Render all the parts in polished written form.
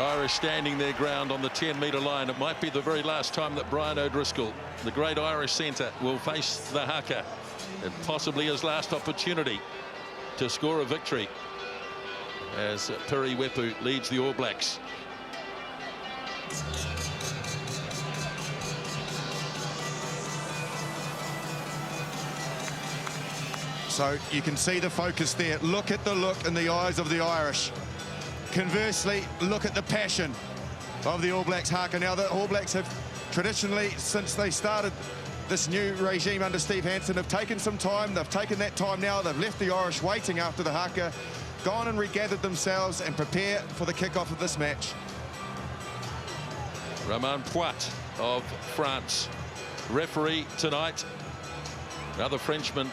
Irish standing their ground on the 10-metre line. It might be the very last time that Brian O'Driscoll, the great Irish centre, will face the haka, and possibly his last opportunity to score a victory as Piri Wepu leads the All Blacks. So you can see the focus there. Look at the look in the eyes of the Irish. Conversely, look at the passion of the All Blacks haka. Now, the All Blacks have traditionally, since they started this new regime under Steve Hansen, have taken some time. They've taken that time now. They've left the Irish waiting after the haka, gone and regathered themselves and prepare for the kickoff of this match. Romain Poit of France, referee tonight. Another Frenchman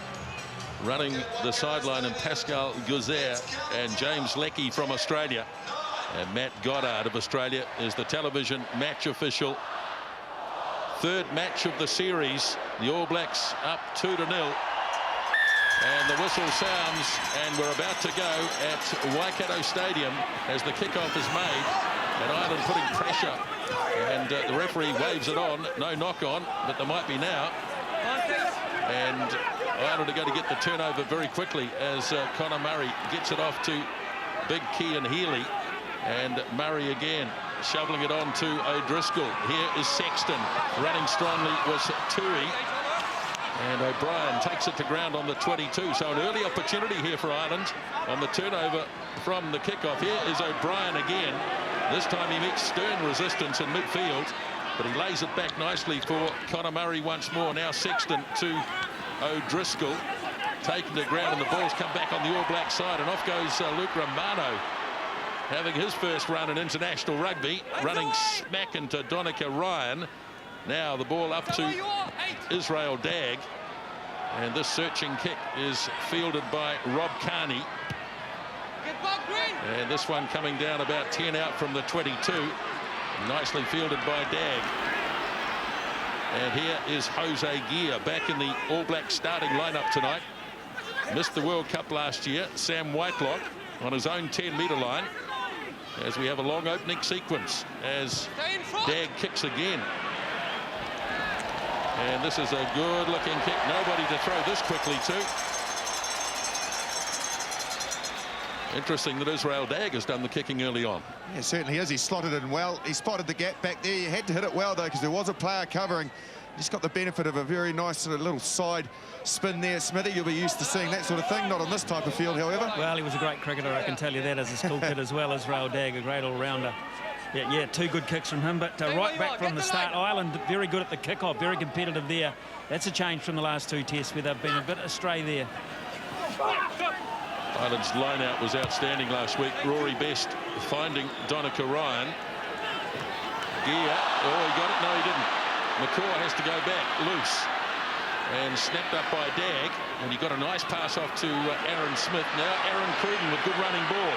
running the sideline, and Pascal Gauzer and James Leckie from Australia. And Matt Goddard of Australia is the television match official. Third match of the series. The All Blacks up 2-0. And the whistle sounds, and we're about to go at Waikato Stadium as the kickoff is made. And Ireland putting pressure. And the referee waves it on. No knock on, but there might be now. And Ireland are going to get the turnover very quickly as Conor Murray gets it off to Big Cian Healy. And Murray again shoveling it on to O'Driscoll. Here is Sexton running strongly was Tui. And O'Brien takes it to ground on the 22. So an early opportunity here for Ireland on the turnover from the kickoff. Here is O'Brien again. This time he meets stern resistance in midfield, but he lays it back nicely for Conor Murray once more. Now Sexton to O'Driscoll, taken to ground, and the ball's come back on the All Black side, and off goes Luke Romano, having his first run in international rugby, running smack into Donica Ryan. Now the ball up to Israel Dagg, and this searching kick is fielded by Rob Carney. And this one coming down about 10 out from the 22. Nicely fielded by Dagg. And here is Jose Gear back in the All Black starting lineup tonight. Missed the World Cup last year. Sam Whitelock on his own 10-metre line. As we have a long opening sequence as Dagg kicks again. And this is a good-looking kick. Nobody to throw this quickly to. Interesting that Israel Dagg has done the kicking early on. Yeah, certainly is. He slotted in well. He spotted the gap back there. You had to hit it well, though, because there was a player covering. Just got the benefit of a very nice sort of little side spin there. Smithy, you'll be used to seeing that sort of thing. Not on this type of field, however. Well, he was a great cricketer, I can tell you that, as a school kid as well. Israel Dagg, a great all-rounder. Yeah, two good kicks from him, but right back from the start. Ireland very good at the kick-off, very competitive there. That's a change from the last two tests where they've been a bit astray there. Ireland's line-out was outstanding last week. Rory Best finding Donica Ryan. Gear, oh, he got it? No, he didn't. McCaw has to go back, loose. And snapped up by Dagg. And he got a nice pass off to Aaron Smith. Now Aaron Cruden with good running ball.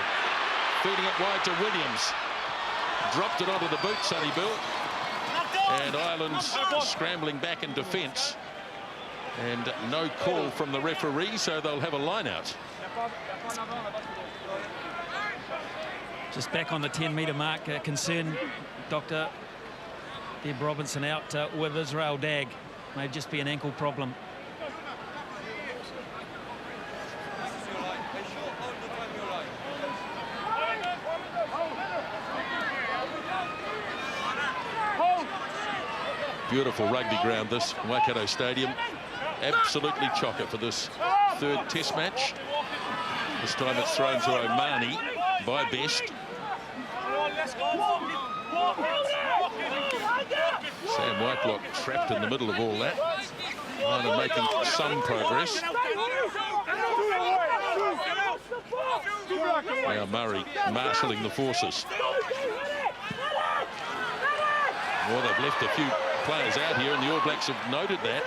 Feeding it wide to Williams. Dropped it onto the boot, Sonny Bill. And Ireland's scrambling back in defence. And no call from the referee, so they'll have a line-out. Just back on the 10-metre mark, concern Dr. Deb Robinson out with Israel Dagg. May just be an ankle problem. Beautiful rugby ground, this Waikato Stadium. Absolutely chocker for this third test match. This time it's thrown to Omani by Best. Sam Whitelock trapped in the middle of all that. Ireland making some progress. Now Murray marshalling the forces. Well, they've left a few players out here, and the All Blacks have noted that.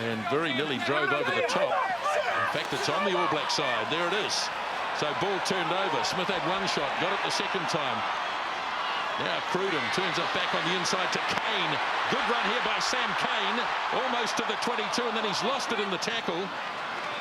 And very nearly drove over the top. In fact, it's on the All Black side. There it is. So ball turned over. Smith had one shot, got it the second time. Now Cruden turns it back on the inside to Kane. Good run here by Sam Kane, almost to the 22, and then he's lost it in the tackle.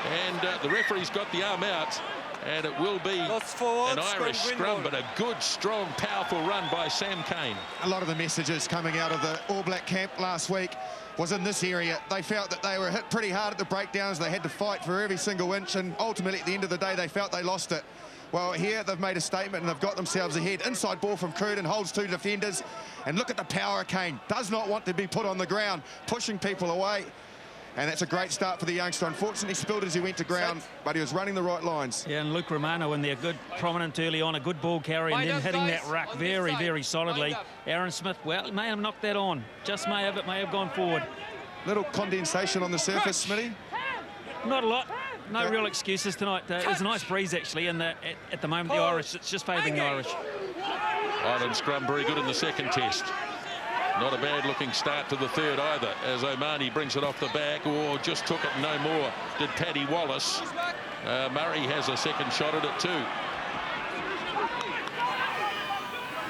And the referee's got the arm out, and it will be an Irish scrum, but a good, strong, powerful run by Sam Cane. A lot of the messages coming out of the All Black camp last week was in this area. They felt that they were hit pretty hard at the breakdowns. They had to fight for every single inch, and ultimately at the end of the day they felt they lost it. Well, here they've made a statement and they've got themselves ahead. Inside ball from Cruden, holds 2 defenders, and look at the power of Cane. Does not want to be put on the ground, pushing people away. And that's a great start for the youngster. Unfortunately spilled as he went to ground, but he was running the right lines. Yeah, and Luke Romano in there, good, prominent early on, a good ball carry, and then hitting that ruck very, very solidly. Aaron Smith, well, he may have knocked that on. Just may have, it may have gone forward. Little condensation on the surface, Smitty. Not a lot. No real excuses tonight. There's a nice breeze, actually, and at the moment, the Irish, it's just favouring the Irish. Ireland scrum very good in the second test. Not a bad-looking start to the third either, as Omani brings it off the back, or just took it no more, did Paddy Wallace. Murray has a second shot at it too.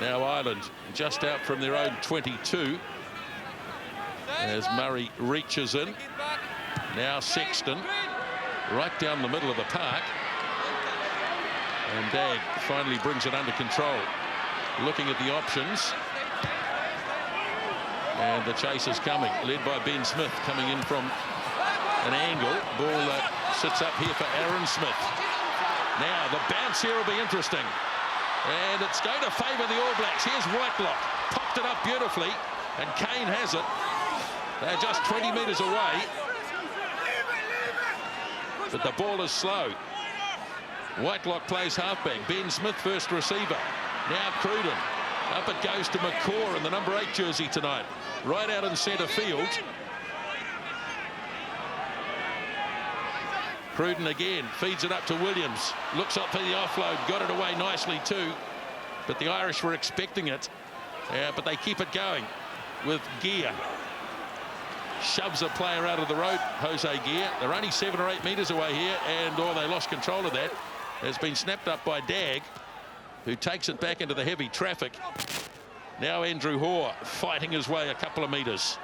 Now Ireland just out from their own 22, as Murray reaches in. Now Sexton, right down the middle of the park. And Dagg finally brings it under control. Looking at the options. And the chase is coming, led by Ben Smith, coming in from an angle. Ball sits up here for Aaron Smith. Now, the bounce here will be interesting. And it's going to favour the All Blacks. Here's Whitelock. Popped it up beautifully. And Cane has it. They're just 20 metres away. But the ball is slow. Whitelock plays halfback. Ben Smith first receiver. Now Cruden. Up it goes to McCaw in the number 8 jersey tonight. Right out in centre field. Cruden again feeds it up to Williams. Looks up for the offload. Got it away nicely too. But the Irish were expecting it. But they keep it going with Gear. Shoves a player out of the road, Jose Gear. They're only 7 or 8 metres away here, and they lost control of that. It's been snapped up by Dagg, who takes it back into the heavy traffic. Now Andrew Hoare fighting his way a couple of metres.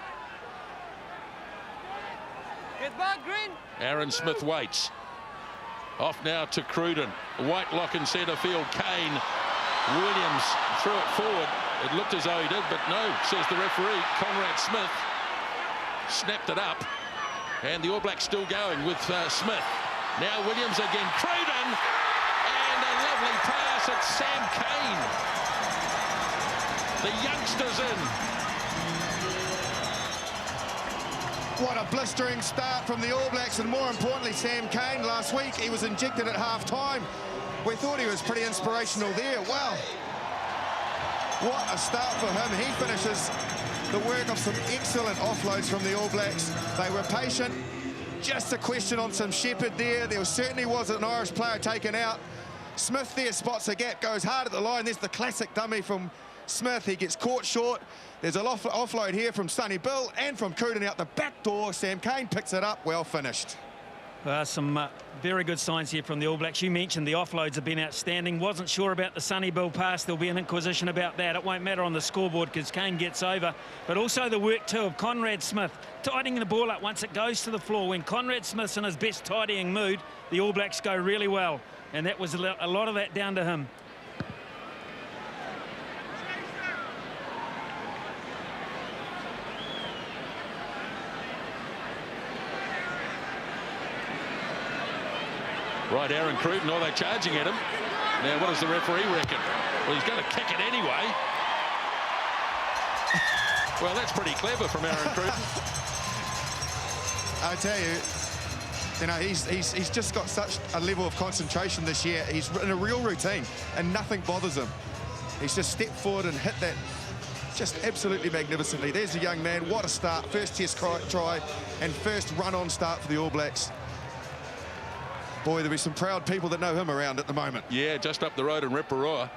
Get back, Green. Aaron Smith waits. Off now to Cruden. Whitelock in centre field. Cane. Williams threw it forward. It looked as though he did, but no, says the referee. Conrad Smith snapped it up. And the All Blacks still going with Smith. Now Williams again. Cruden. And a lovely pass at Sam Cane. The youngsters in. What a blistering start from the All Blacks, and more importantly, Sam Cane. Last week, he was injected at half-time. We thought he was pretty inspirational there. Wow. What a start for him. He finishes the work of some excellent offloads from the All Blacks. They were patient. Just a question on some Shepherd there. There certainly was an Irish player taken out. Smith there spots a gap, goes hard at the line. There's the classic dummy from Smith. He gets caught short. There's an offload here from Sonny Bill and from Cruden out the back door. Sam Cane picks it up. Well finished. Some very good signs here from the All Blacks. You mentioned the offloads have been outstanding. Wasn't sure about the Sonny Bill pass. There'll be an inquisition about that. It won't matter on the scoreboard because Cane gets over. But also the work too of Conrad Smith tidying the ball up once it goes to the floor. When Conrad Smith's in his best tidying mood, the All Blacks go really well. And that was a lot of that down to him. Right, Aaron Cruden, they're charging at him. Now, what does the referee reckon? Well, he's going to kick it anyway. Well, that's pretty clever from Aaron Cruden. I tell you know, he's just got such a level of concentration this year. He's in a real routine, and nothing bothers him. He's just stepped forward and hit that just absolutely magnificently. There's a young man. What a start. First test try and first run-on start for the All Blacks. Boy, there'll be some proud people that know him around at the moment. Yeah, just up the road in Reparoa.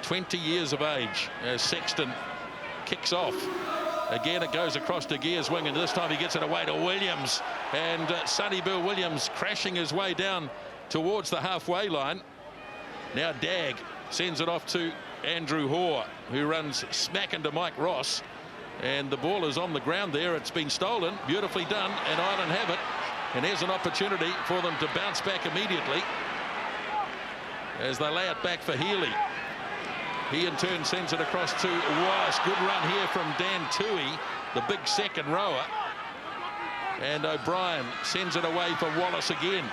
20 years of age as Sexton kicks off. Again, it goes across to Gear's wing, and this time he gets it away to Williams. And Sonny Bill Williams crashing his way down towards the halfway line. Now Dagg sends it off to Andrew Hoare, who runs smack into Mike Ross. And the ball is on the ground there. It's been stolen. Beautifully done, and Ireland have it. And here's an opportunity for them to bounce back immediately as they lay it back for Healy. He in turn sends it across to Wallace. Good run here from Dan Tui, the big second rower. And O'Brien sends it away for Wallace again.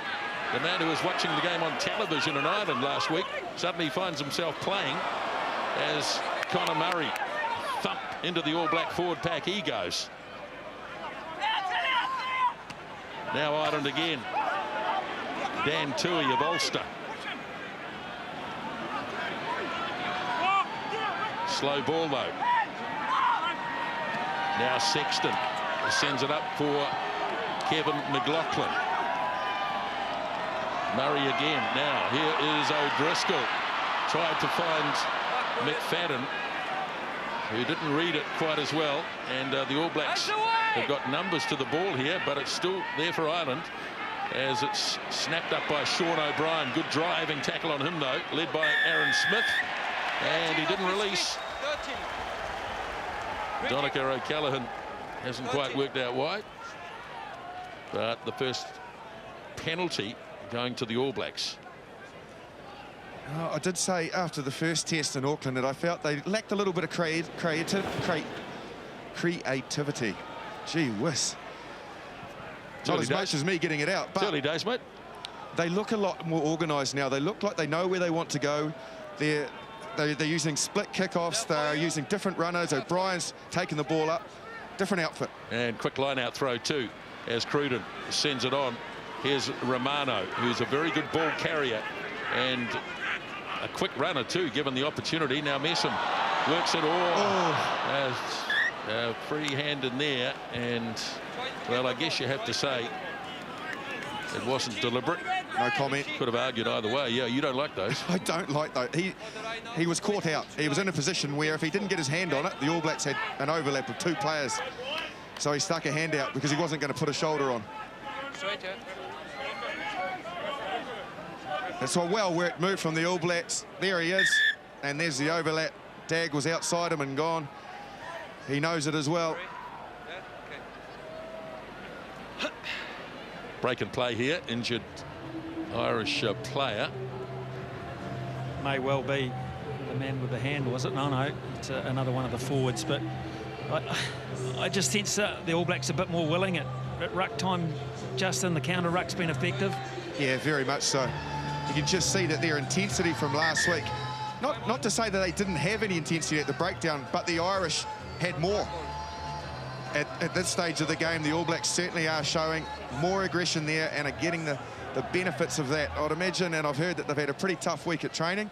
The man who was watching the game on television in Ireland last week suddenly finds himself playing as Conor Murray thump into the All Black forward pack. He goes. Now Ireland again. Dan Tui of Ulster. Slow ball though. Now Sexton sends it up for Kevin McLaughlin. Murray again. Now here is O'Driscoll. Tried to find McFadden, who didn't read it quite as well. And the All Blacks have got numbers to the ball here, but it's still there for Ireland as it's snapped up by Sean O'Brien. Good driving tackle on him though, led by Aaron Smith. And he didn't release. Donica O'Callaghan hasn't quite worked out why. But the first penalty going to the All Blacks. I did say after the first test in Auckland that I felt they lacked a little bit of creativity. Gee whiz. Not as much as me getting it out, but early days, mate. They look a lot more organised now. They look like they know where they want to go. They're using split kickoffs. They're using different runners. O'Brien's taking the ball up. Different outfit. And quick line-out throw too as Cruden sends it on. Here's Romano, who's a very good ball carrier and a quick runner too, given the opportunity. Now Messam works it all. Free hand in there, and well, I guess you have to say it wasn't deliberate. No comment. Could have argued either way. Yeah, you don't like those. I don't like those. He was caught out. He was in a position where if he didn't get his hand on it, the All Blacks had an overlap of two players. So he stuck a hand out because he wasn't going to put a shoulder on. It's a well worked move from the All Blacks. There he is, and there's the overlap. Dag was outside him and gone. He knows it as well. Break and play here. Injured Irish player. May well be the man with the hand, was it? No, it's another one of the forwards. But I just sense the All Blacks a bit more willing at ruck time. Justin, the counter ruck's been effective. Yeah, very much so. You can just see that their intensity from last week, not to say that they didn't have any intensity at the breakdown, but the Irish had more. At this stage of the game, the All Blacks certainly are showing more aggression there and are getting the benefits of that. I'd imagine, and I've heard that they've had a pretty tough week at training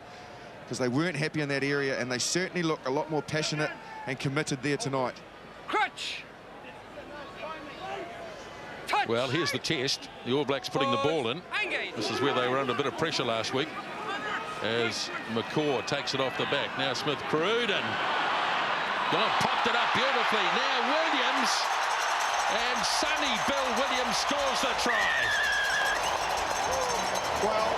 because they weren't happy in that area, and they certainly look a lot more passionate and committed there tonight. Crutch. Well, here's the test. The All Blacks putting the ball in. This is where they were under a bit of pressure last week as McCaw takes it off the back. Now Smith-Cruden. Popped it up beautifully. Now Williams, and Sonny Bill Williams scores the try. Well,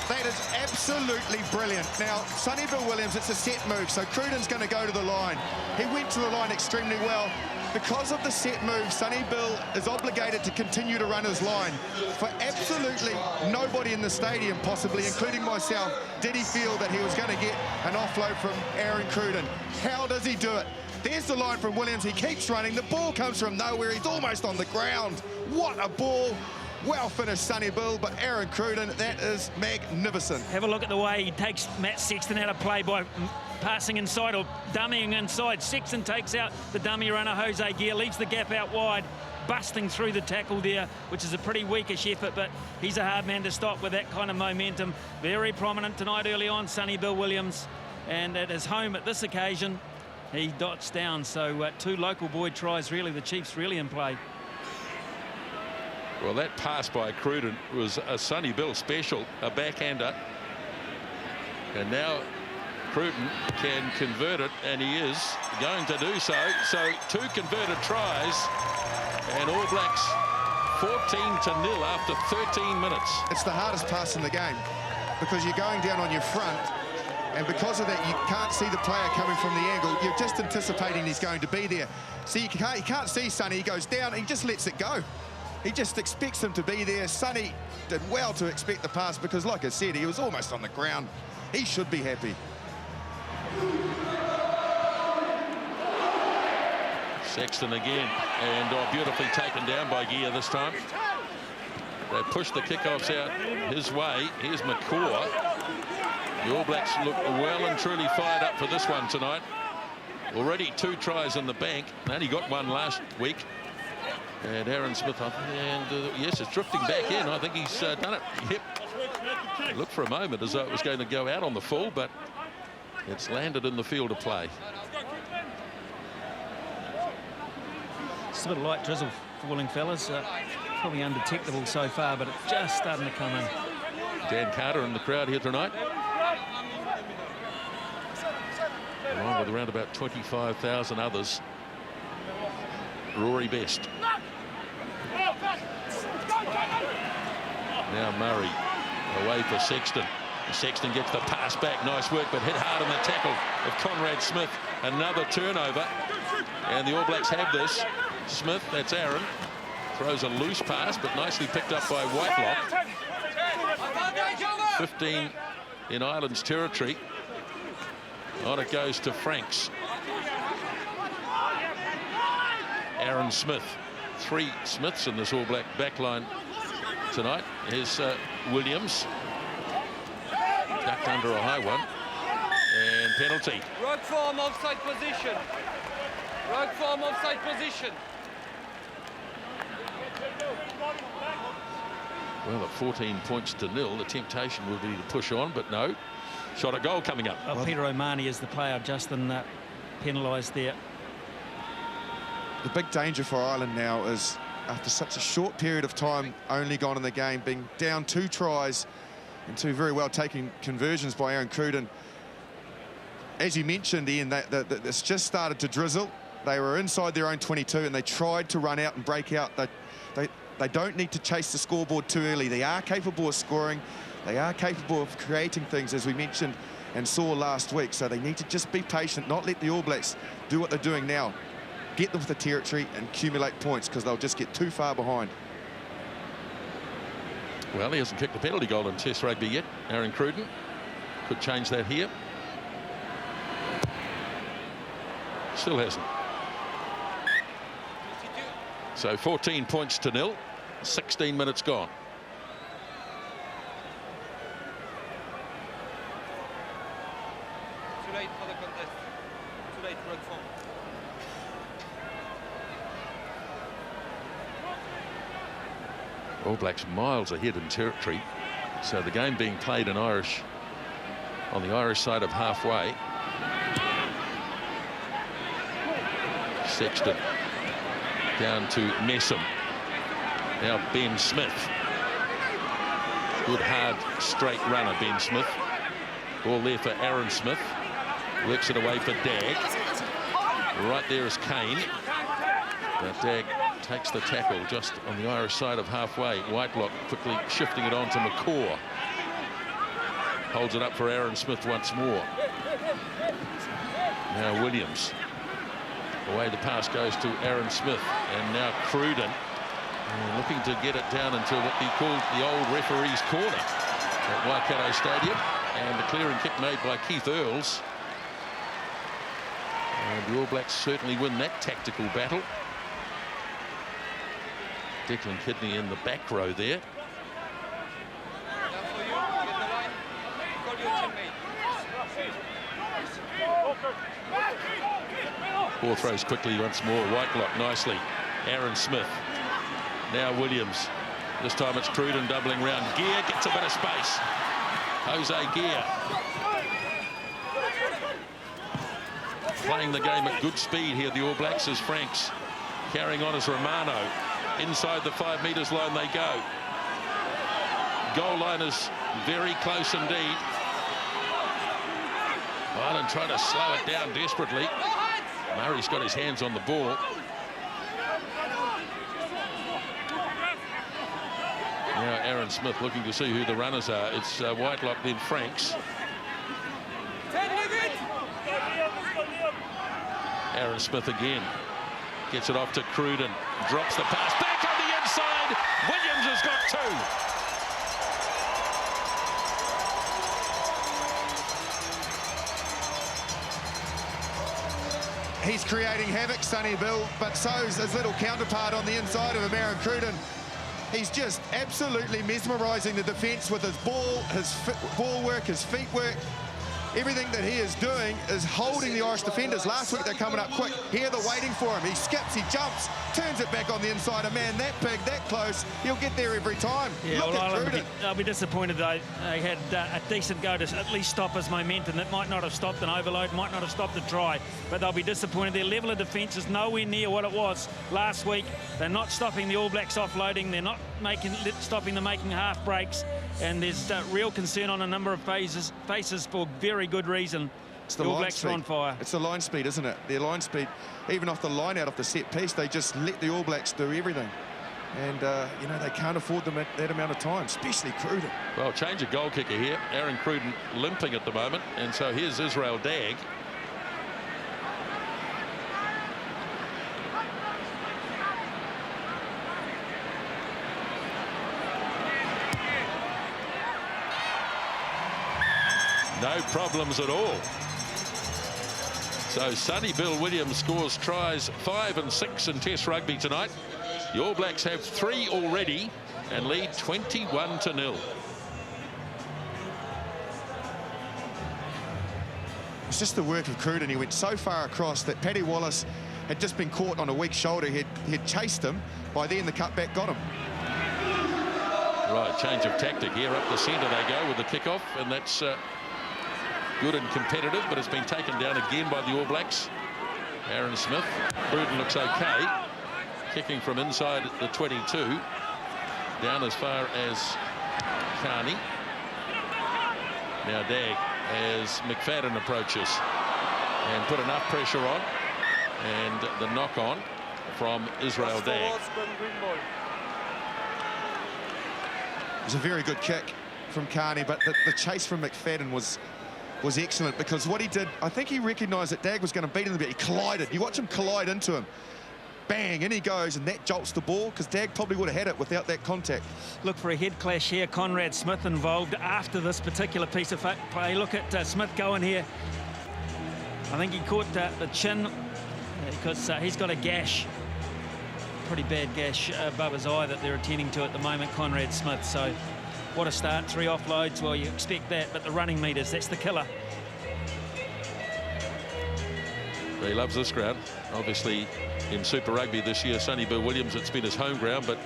that is absolutely brilliant. Now, Sonny Bill Williams, it's a set move, so Cruden's going to go to the line. He went to the line extremely well. Because of the set move, Sonny Bill is obligated to continue to run his line. For absolutely nobody in the stadium, possibly, including myself, did he feel that he was going to get an offload from Aaron Cruden. How does he do it? There's the line from Williams. He keeps running. The ball comes from nowhere. He's almost on the ground. What a ball. Well finished, Sonny Bill, but Aaron Cruden, that is magnificent. Have a look at the way he takes Matt Sexton out of play by passing inside or dummying inside. Sexton takes out the dummy runner, Jose Gear, leaves the gap out wide, busting through the tackle there, which is a pretty weakish effort, but he's a hard man to stop with that kind of momentum. Very prominent tonight early on, Sonny Bill Williams, and at his home at this occasion, he dots down. So two local boy tries, really, the Chiefs really in play. Well, that pass by Cruden was a Sonny Bill special, a backhander. And now Cruden can convert it, and he is going to do so. So two converted tries, and All Blacks 14-0 after 13 minutes. It's the hardest pass in the game because you're going down on your front And because of that, you can't see the player coming from the angle. You're just anticipating he's going to be there. See, you can't see Sonny. He goes down, he just lets it go. He just expects him to be there. Sonny did well to expect the pass because, like I said, he was almost on the ground. He should be happy. Sexton again, and beautifully taken down by Gear this time. They push the kickoffs out his way. Here's McCaw. The All Blacks look well and truly fired up for this one tonight. Already 2 tries in the bank. Only got 1 last week. And Aaron Smith, and yes, it's drifting back in. I think he's done it. Yep. Looked for a moment as though it was going to go out on the full, but it's landed in the field of play. It's a bit of light drizzle falling, fellas. Probably undetectable so far, but it's just starting to come in. Dan Carter in the crowd here tonight, along with around about 25,000 others. Rory Best. Now Murray away for Sexton. Sexton gets the pass back. Nice work, but hit hard on the tackle of Conrad Smith. Another turnover, and the All Blacks have this. Smith, that's Aaron, throws a loose pass, but nicely picked up by Whitelock. 15 in Ireland's territory. On it goes to Franks. Aaron Smith. 3 Smiths in this All Black backline tonight. Here's Williams. Ducked under a high one. And penalty. Rock form offside position. Rock form offside position. Well, at 14 points to 0, the temptation would be to push on, but no. Shot at goal coming up. Well, Peter O'Mahony is the player. Justin penalised there. The big danger for Ireland now is, after such a short period of time only gone in the game, being down 2 tries and 2 very well taken conversions by Aaron Cruden. As you mentioned, Ian, it's just started to drizzle. They were inside their own 22 and they tried to run out and break out. They don't need to chase the scoreboard too early. They are capable of scoring. They are capable of creating things, as we mentioned and saw last week. So they need to just be patient, not let the All Blacks do what they're doing now. Get them with the territory and accumulate points, because they'll just get too far behind. Well, he hasn't kicked a penalty goal in Test rugby yet. Aaron Cruden could change that here. Still hasn't. So 14 points to 0. 16 minutes gone. Too late for the contest. Too late for the form. All Blacks miles ahead in territory. So the game being played in Irish, on the Irish side of halfway. Sexton down to Messam. Now Ben Smith. Good hard straight runner, Ben Smith. Ball there for Aaron Smith. Works it away for Dag. Right there is Kane. Now Dag takes the tackle just on the Irish side of halfway. Whitelock quickly shifting it on to McCaw. Holds it up for Aaron Smith once more. Now Williams. Away the pass goes to Aaron Smith, and now Cruden looking to get it down into what he called the old referee's corner at Waikato Stadium, and the clearing kick made by Keith Earls. And the All Blacks certainly win that tactical battle. Declan Kidney in the back row there. Now for you, get the line. Call your teammate. Ball throws quickly once more. Whitelock nicely. Aaron Smith. Now Williams. This time it's Cruden doubling round. Gear gets a bit of space. Jose Gear. Playing the game at good speed here, the All Blacks, as Franks. Carrying on as Romano. Inside the 5 metres line they go. Goal line is very close indeed. Ireland trying to slow it down desperately. Murray's got his hands on the ball. Now Aaron Smith looking to see who the runners are. It's Whitelock, then Franks. Aaron Smith again. Gets it off to Cruden. Drops the pass. Back on the inside. Williams has got 2. He's creating havoc, Sonny Bill, but so's his little counterpart on the inside of him, Aaron Cruden. He's just absolutely mesmerising the defence with his ball, his ball work, his feet work. Everything that he is doing is holding the Irish defenders. Last week they're coming up quick. Here they're waiting for him. He skips, he jumps, turns it back on the inside. A man that big, that close, he'll get there every time. Yeah, Look at Cruden. I'll be disappointed though. They had a decent go to at least stop his momentum. That might not have stopped an overload, might not have stopped a try, but they'll be disappointed. Their level of defence is nowhere near what it was last week. They're not stopping the All Blacks offloading. They're not stopping them making half breaks. And there's real concern on a number of faces for very good reason. It's the All line Blacks are on fire. It's the line speed, isn't it? Their line speed, even off the line out of the set piece, they just let the All Blacks do everything. And, you know, they can't afford them that amount of time, especially Cruden. Well, change of goal kicker here. Aaron Cruden limping at the moment. And so here's Israel Dagg. No problems at all. So Sonny Bill Williams scores tries 5 and 6 in Test rugby tonight. The All Blacks have 3 already and lead 21-0. It's just the work of Cruden. He went so far across that Paddy Wallace had just been caught on a weak shoulder. He'd chased him. By then the cutback got him. Right, change of tactic here. Up the centre they go with the kickoff, and that's good and competitive, but it's been taken down again by the All Blacks. Aaron Smith. Cruden looks okay. Kicking from inside the 22. Down as far as Carney. Now Dagg as McFadden approaches. And put enough pressure on. And the knock on from Israel Dagg. It was a very good kick from Carney, but the chase from McFadden was excellent, because what he did, I think he recognised that Dagg was going to beat him a bit. He collided. You watch him collide into him. Bang, in he goes, and that jolts the ball, because Dagg probably would have had it without that contact. Look for a head clash here. Conrad Smith involved after this particular piece of play. Look at Smith going here. I think he caught the chin because he's got a gash. Pretty bad gash above his eye that they're attending to at the moment, Conrad Smith. So what a start. 3 offloads. Well, you expect that, but the running meters, that's the killer. He loves this ground. Obviously, in Super Rugby this year, Sonny Bill Williams, it's been his home ground, but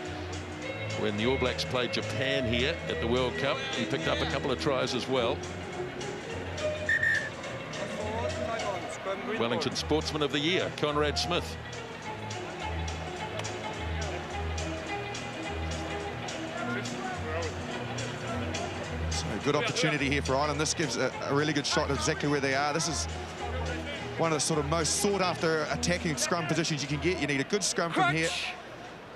when the All Blacks played Japan here at the World Cup, he picked up a couple of tries as well. Wellington Sportsman of the Year, Conrad Smith. So good opportunity here for Ireland. This gives a really good shot at exactly where they are. This is one of the sort of most sought-after attacking scrum positions you can get. You need a good scrum from here.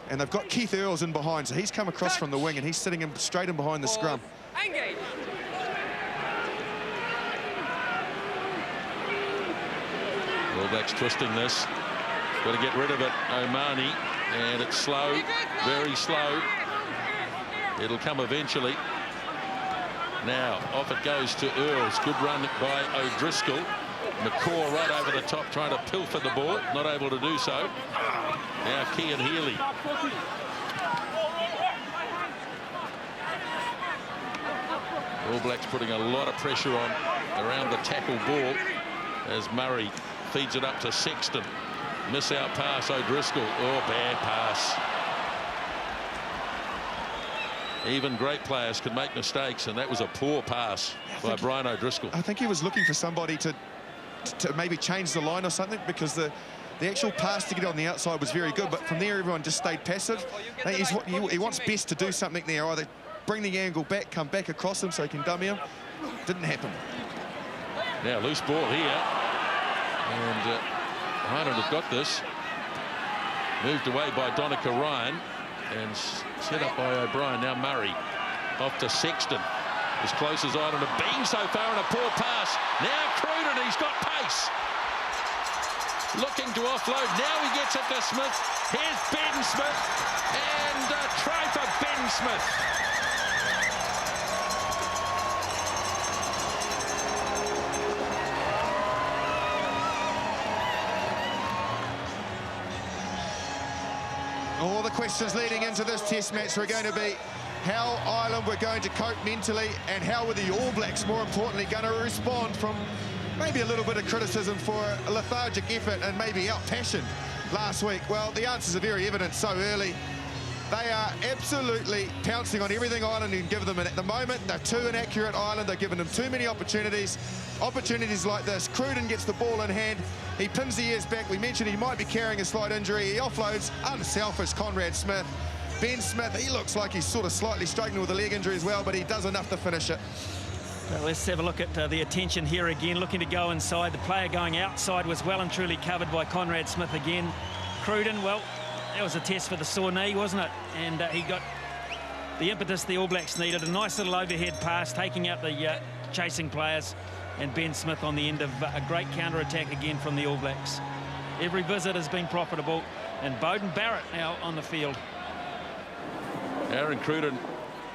And they've got Keith Earls in behind, so he's come across from the wing, and he's sitting in straight in behind the scrum. Engage. All Blacks twisting this. Got to get rid of it, Omani. And it's slow, very slow. It'll come eventually. Now, off it goes to Earls. Good run by O'Driscoll. McCaw right over the top, trying to pilfer the ball. Not able to do so. Now, Kean Healy. All Blacks putting a lot of pressure on around the tackle ball as Murray feeds it up to Sexton. Miss out pass, O'Driscoll. Oh, bad pass. Even great players can make mistakes, and that was a poor pass by Brian O'Driscoll. I think he was looking for somebody to maybe change the line or something, because the actual pass to get on the outside was very good, but from there everyone just stayed passive. He wants best to do something there, either bring the angle back, come back across him so he can dummy him. Didn't happen. Now loose ball here, and Ireland have got this. Moved away by Donica Ryan and set up by O'Brien. Now Murray off to Sexton. As close as Ireland have been so far, and a poor pass. Now Cruden, he's got pace. looking to offload. Now he gets it to Smith. Here's Ben Smith, and a try for Ben Smith. All the questions leading into this test match are going to be how Ireland were going to cope mentally, and how were the All Blacks, more importantly, going to respond from maybe a little bit of criticism for a lethargic effort and maybe out-passion last week. Well, the answers are very evident so early. They are absolutely pouncing on everything Ireland can give them, and at the moment they're too inaccurate. Ireland, they're giving them too many opportunities like this. Cruden gets the ball in hand, he pins the ears back. We mentioned he might be carrying a slight injury. He offloads, unselfish Conrad Smith. Ben Smith, he looks like he's sort of slightly struggling with a leg injury as well, but he does enough to finish it. Well, let's have a look at the attention here again, looking to go inside. The player going outside was well and truly covered by Conrad Smith again. Cruden, well, that was a test for the sore knee, wasn't it? And he got the impetus the All Blacks needed. A nice little overhead pass, taking out the chasing players. And Ben Smith on the end of a great counter-attack again from the All Blacks. Every visit has been profitable. And Beauden Barrett now on the field. Aaron Cruden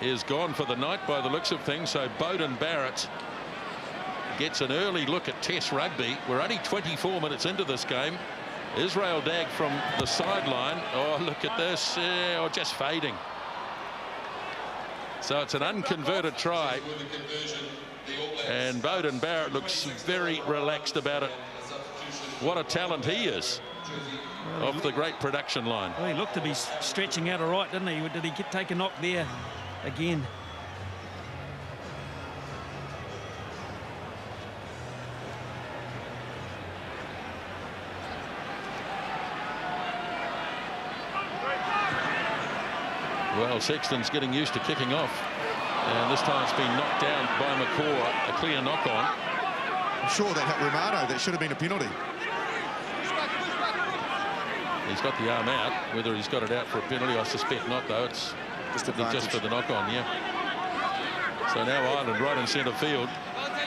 is gone for the night by the looks of things, so Beauden Barrett gets an early look at Test rugby. We're only 24 minutes into this game. Israel Dagg from the sideline. Oh, look at this. Just fading. So it's an unconverted try. And Beauden Barrett looks very relaxed about it. What a talent he is. Off the great production line. Well, he looked to be stretching out all right, didn't he? Did he take a knock there again? Well, Sexton's getting used to kicking off. And this time it's been knocked down by McCaw. A clear knock on. I'm sure that hit Romano. That should have been a penalty. He's got the arm out. Whether he's got it out for a penalty, I suspect not, though. It's just for the knock-on, yeah. So now Ireland right in centre field.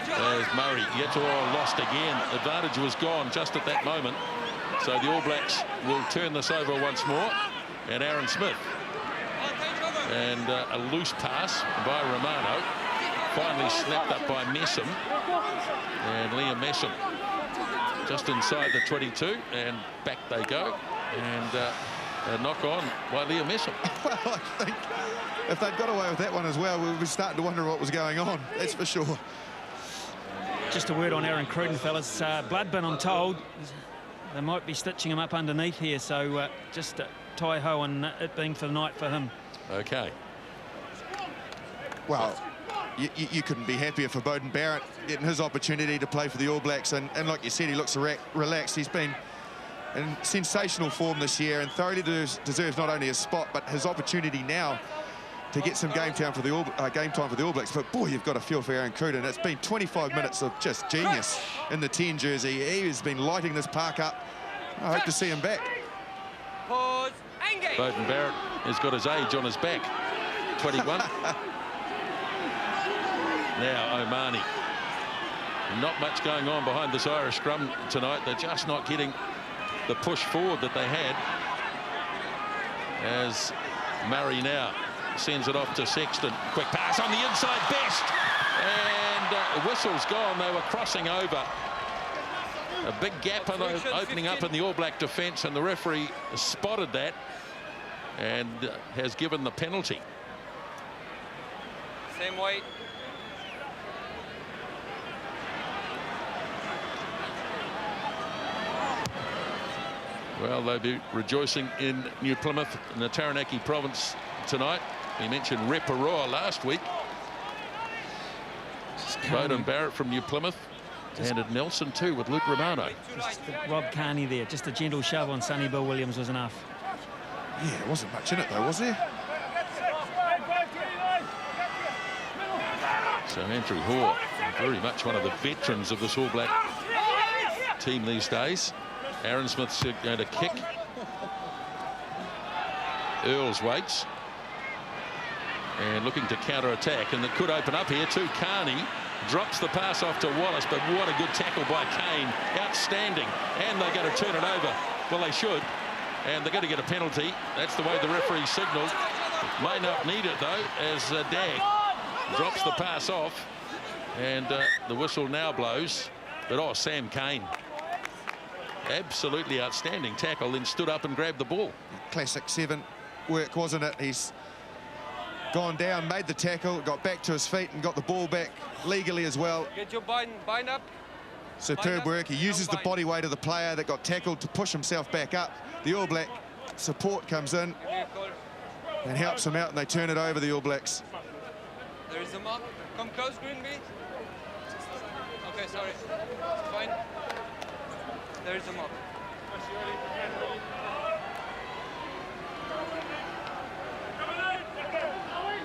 There's Murray. Yetoa lost again. Advantage was gone just at that moment. So the All Blacks will turn this over once more. And Aaron Smith. And a loose pass by Romano. Finally snapped up by Messam. And Liam Messam just inside the 22. And back they go. And a knock on by Liam Messam. Well, I think if they'd got away with that one as well, we'd be starting to wonder what was going on. That's for sure. Just a word on Aaron Cruden, fellas. Blood bin, I'm told. They might be stitching him up underneath here. So just tie-ho on it being for the night for him. Okay. Well, you couldn't be happier for Beauden Barrett getting his opportunity to play for the All Blacks. And like you said, he looks relaxed. He's been in sensational form this year and thoroughly deserves not only his spot, but his opportunity now to get some game time for the All Blacks. But boy, you've got to feel for Aaron Cruden. It's been 25 minutes of just genius in the 10 jersey. He has been lighting this park up. I hope to see him back. Pause. Engage. Beauden Barrett has got his age on his back. 21. Now Omani. Not much going on behind this Irish scrum tonight. They're just not getting the push forward that they had. As Murray now sends it off to Sexton. Quick pass on the inside, Best. And whistle's gone. They were crossing over. A big gap opening up in the All Black defence, and the referee spotted that and has given the penalty. Same weight. Well, they'll be rejoicing in New Plymouth in the Taranaki province tonight. We mentioned Reparoa last week. Beauden Barrett from New Plymouth. Handed Nelson too with Luke Romano. Rob Carney there. Just a gentle shove on Sonny Bill Williams was enough. Yeah, there wasn't much in it though, was there? So Andrew Hoare, very much one of the veterans of this All Black team these days. Aaron Smith's going to kick. Earls waits. And looking to counter-attack. And it could open up here to Carney. drops the pass off to Wallace, but what a good tackle by Kane. Outstanding. And they're going to turn it over. Well, they should. And they're going to get a penalty. That's the way the referee signalled. May not need it, though, as Dag drops the pass off. And the whistle now blows. But, oh, Sam Kane. Absolutely outstanding tackle, then stood up and grabbed the ball. Classic 7 work, wasn't it? He's gone down, made the tackle, got back to his feet and got the ball back legally as well. Get your bind up. Superb work. He uses the body weight of the player that got tackled to push himself back up. The All Black support comes in and helps him out, and they turn it over, the All Blacks. There is a mark. Come close, Greenby. Okay, sorry. It's fine. There is a mark.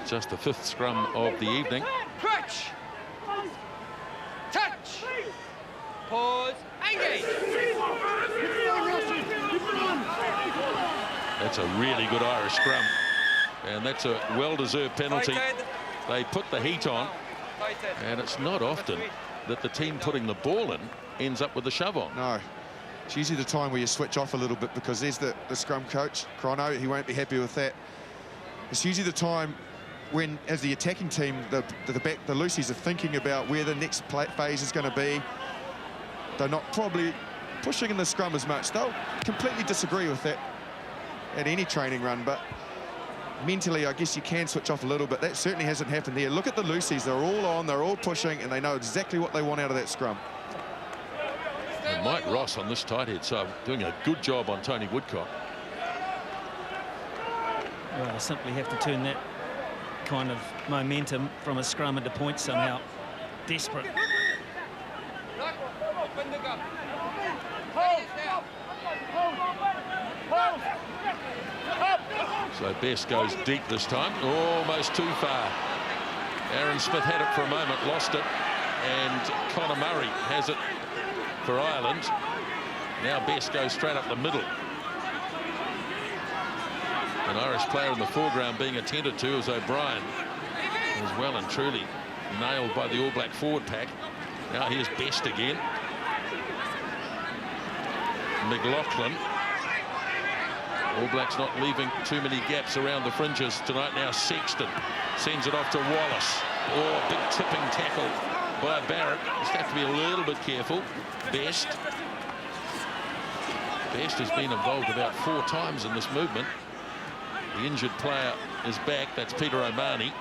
Just the 5th scrum of the evening. Touch. Pause. Engage. That's a really good Irish scrum. And that's a well-deserved penalty. They put the heat on. And it's not often that the team putting the ball in ends up with the shove on. No. It's usually the time where you switch off a little bit, because there's the scrum coach, Chrono. He won't be happy with that. It's usually the time when, as the attacking team, the Lucies are thinking about where the next phase is going to be. They're not probably pushing in the scrum as much. They'll completely disagree with that at any training run, but mentally, I guess you can switch off a little bit. That certainly hasn't happened here. Look at the Lucies. They're all on, they're all pushing, and they know exactly what they want out of that scrum. And Mike Ross on this tight head, so doing a good job on Tony Woodcock. Well, they simply have to turn that kind of momentum from a scrum into points somehow. Desperate. Open the gap. So Best goes deep this time, almost too far. Aaron Smith had it for a moment, lost it, and Conor Murray has it for Ireland. Now Best goes straight up the middle. An Irish player in the foreground being attended to is O'Brien, who's well and truly nailed by the All Black forward pack. Now here's Best again. McLaughlin. All Blacks not leaving too many gaps around the fringes tonight. Now Sexton sends it off to Wallace. Oh, big tipping tackle by Barrett. Just have to be a little bit careful. Best has been involved about 4 times in this movement. The injured player is back. That's Peter O'Mahony.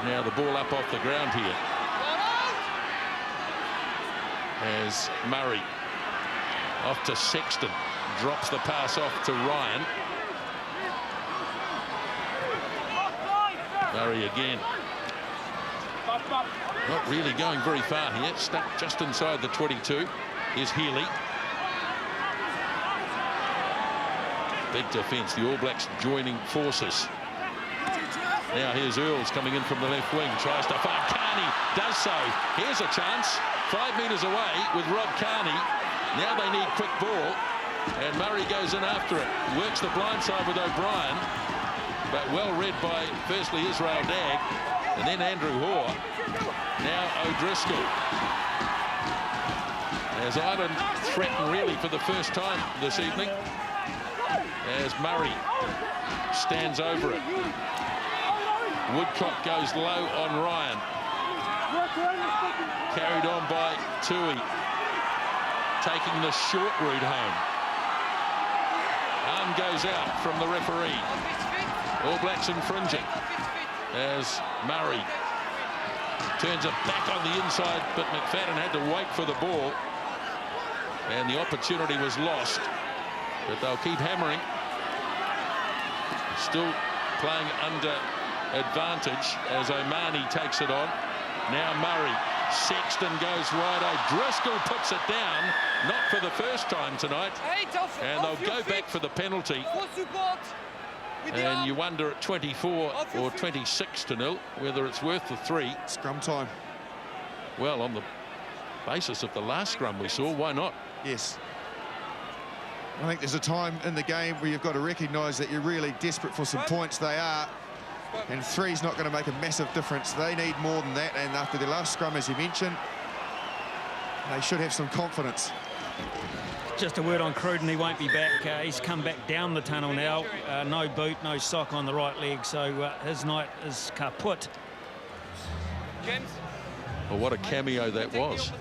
Now the ball up off the ground here. As Murray off to Sexton. Drops the pass off to Ryan. Murray again. Not really going very far here. Stuck just inside the 22. Here's Healy. Big defence. The All Blacks joining forces. Now here's Earls coming in from the left wing. Tries to find Carney. Does so. Here's a chance. 5 metres away with Rob Carney. Now they need quick ball. And Murray goes in after it. Works the blind side with O'Brien. But well read by, firstly, Israel Dag. And then Andrew Hoare. Now O'Driscoll. As Ireland threaten really for the first time this evening. As Murray stands over it. Woodcock goes low on Ryan. Carried on by Tui. Taking the short route home. Arm goes out from the referee. All Blacks infringing. As Murray turns it back on the inside, but McFadden had to wait for the ball. And the opportunity was lost. But they'll keep hammering. Still playing under advantage as O'Mahony takes it on. Now Murray. Sexton goes right. O'Driscoll puts it down. Not for the first time tonight. And they'll go back for the penalty. And you wonder at 24 or 26-0 whether it's worth the 3. Scrum time. Well, on the basis of the last scrum we saw, why not? Yes. I think there's a time in the game where you've got to recognise that you're really desperate for some points. They are. And 3's not going to make a massive difference. They need more than that. And after the last scrum, as you mentioned, they should have some confidence. Just a word on Cruden, he won't be back. He's come back down the tunnel now. No boot, no sock on the right leg, so his night is kaput. James. Well, what a cameo that was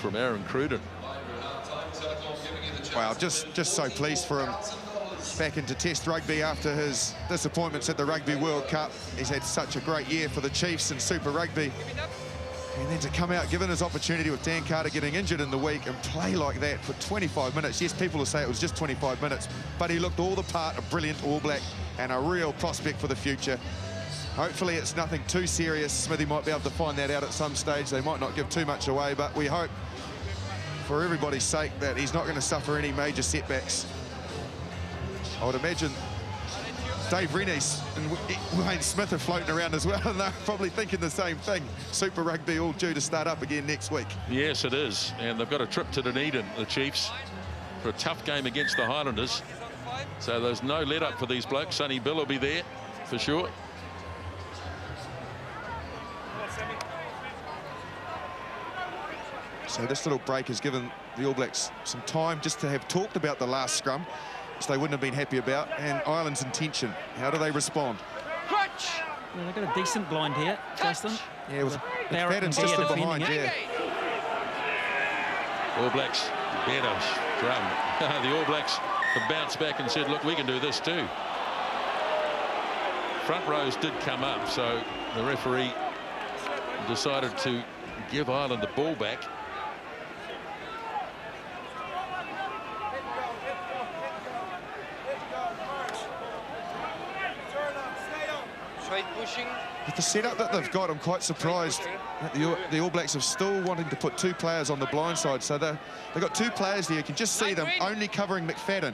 from Aaron Cruden. Wow, just so pleased for him back into Test rugby after his disappointments at the Rugby World Cup. He's had such a great year for the Chiefs in Super Rugby. And then to come out, given his opportunity with Dan Carter getting injured in the week, and play like that for 25 minutes. Yes, people will say it was just 25 minutes, but he looked all the part, a brilliant All Black and a real prospect for the future. Hopefully it's nothing too serious. Smithy might be able to find that out at some stage. They might not give too much away, but we hope, for everybody's sake, that he's not going to suffer any major setbacks. I would imagine Dave Rennies and Wayne Smith are floating around as well, and they're probably thinking the same thing. Super Rugby all due to start up again next week. Yes, it is. And they've got a trip to Dunedin, the Chiefs, for a tough game against the Highlanders. So there's no let-up for these blokes. Sonny Bill will be there, for sure. So this little break has given the All Blacks some time just to have talked about the last scrum, which they wouldn't have been happy about, and Ireland's intention. How do they respond? Crutch. Yeah, they've got a decent blind here, Justin. Yeah, with Barrett McFadden's and just Bear in behind, defending yeah. All Blacks, better scrum. The All Blacks have bounced back and said, look, we can do this too. Front rows did come up, so the referee decided to give Ireland the ball back. Pushing. With the setup that they've got, I'm quite surprised that the All Blacks are still wanting to put 2 players on the blind side. So they've got 2 players there. You can just see them only covering McFadden.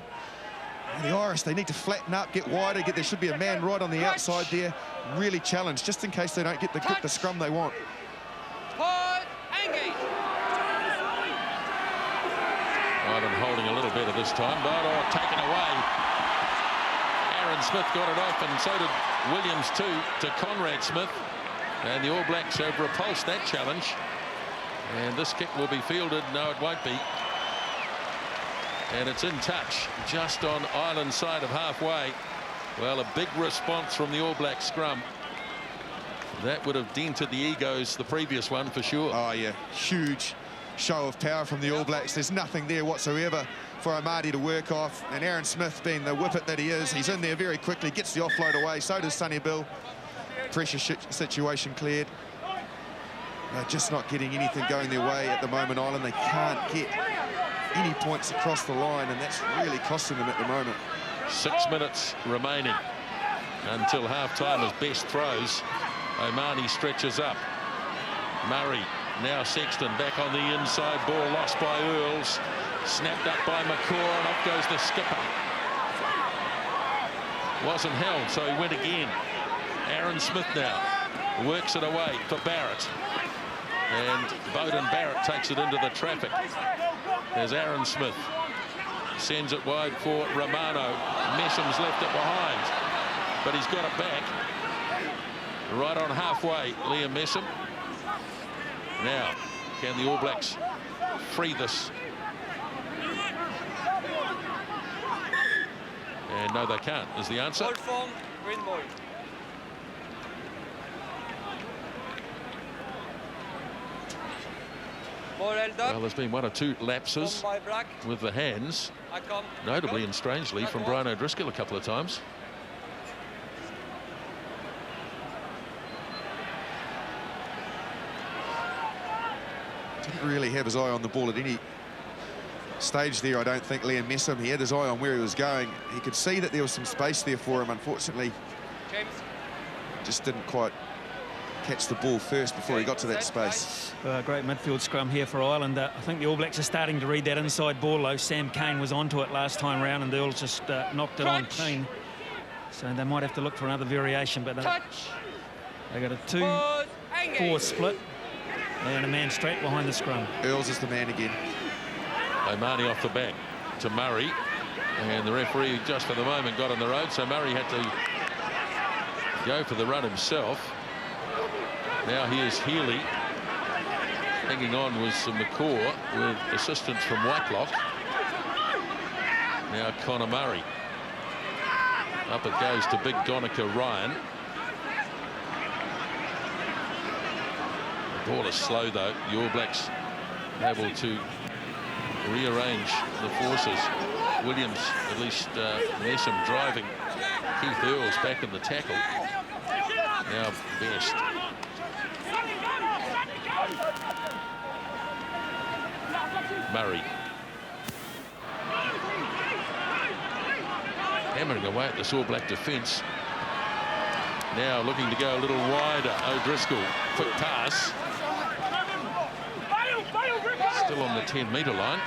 And the Irish, they need to flatten up, get wider, there should be a man right on the outside there, really challenged, just in case they don't get the scrum they want. Pause. Engage. Ireland holding a little better this time, but taken away. Aaron Smith got it off, and so did Williams too, to Conrad Smith. And the All Blacks have repulsed that challenge. And this kick will be fielded. No, it won't be. And it's in touch, just on Ireland's side of halfway. Well, a big response from the All Black scrum. That would have dented the egos, the previous one, for sure. Oh, yeah, huge show of power from the All Blacks. There's nothing there whatsoever for Amadi to work off, and Aaron Smith, being the whippet that he is, he's in there very quickly, gets the offload away. So does Sonny Bill. Pressure situation cleared. They're just not getting anything going their way at the moment, Ireland. They can't get any points across the line, and that's really costing them at the moment. 6 minutes remaining until half-time as Best throws. Omani stretches up. Murray, now Sexton, back on the inside. Ball lost by Earls. Snapped up by McCaw, and off goes the skipper. Wasn't held, so he went again. Aaron Smith now works it away for Barrett. And Bowden Barrett takes it into the traffic. There's Aaron Smith. Sends it wide for Romano. Messam's left it behind, but he's got it back. Right on halfway, Liam Messam. Now, can the All Blacks free this? And no, they can't, is the answer. Ball form, green ball. Ball held up. Well, there's been 1 or 2 lapses By Black. with the hands, I come. notably and strangely from Brian O'Driscoll a couple of times. Didn't really have his eye on the ball at any stage there, I don't think, Liam Messam. He had his eye on where he was going. He could see that there was some space there for him. Unfortunately, James. just didn't quite catch the ball first before he got to that space. Great midfield scrum here for Ireland. I think the All Blacks are starting to read that inside ball, though. Sam Cane was onto it last time round, and the Earls just knocked it on clean. So they might have to look for another variation, but they got a 2-4 split and a man straight behind the scrum. Earls is the man again. Omani off the back to Murray, and the referee just for the moment got on the road, so Murray had to go for the run himself. Now here's Healy. Hanging on was McCaw with assistance from Whitelock. Now Connor Murray. Up it goes to big Donica Ryan. The ball is slow though. The All Blacks able to rearrange the forces. Williams at least there's some driving. Keith Earls back in the tackle. Now Best. Murray. Hammering away at this All Black defence. Now looking to go a little wider. O'Driscoll. Quick pass. Still on the 10-metre line.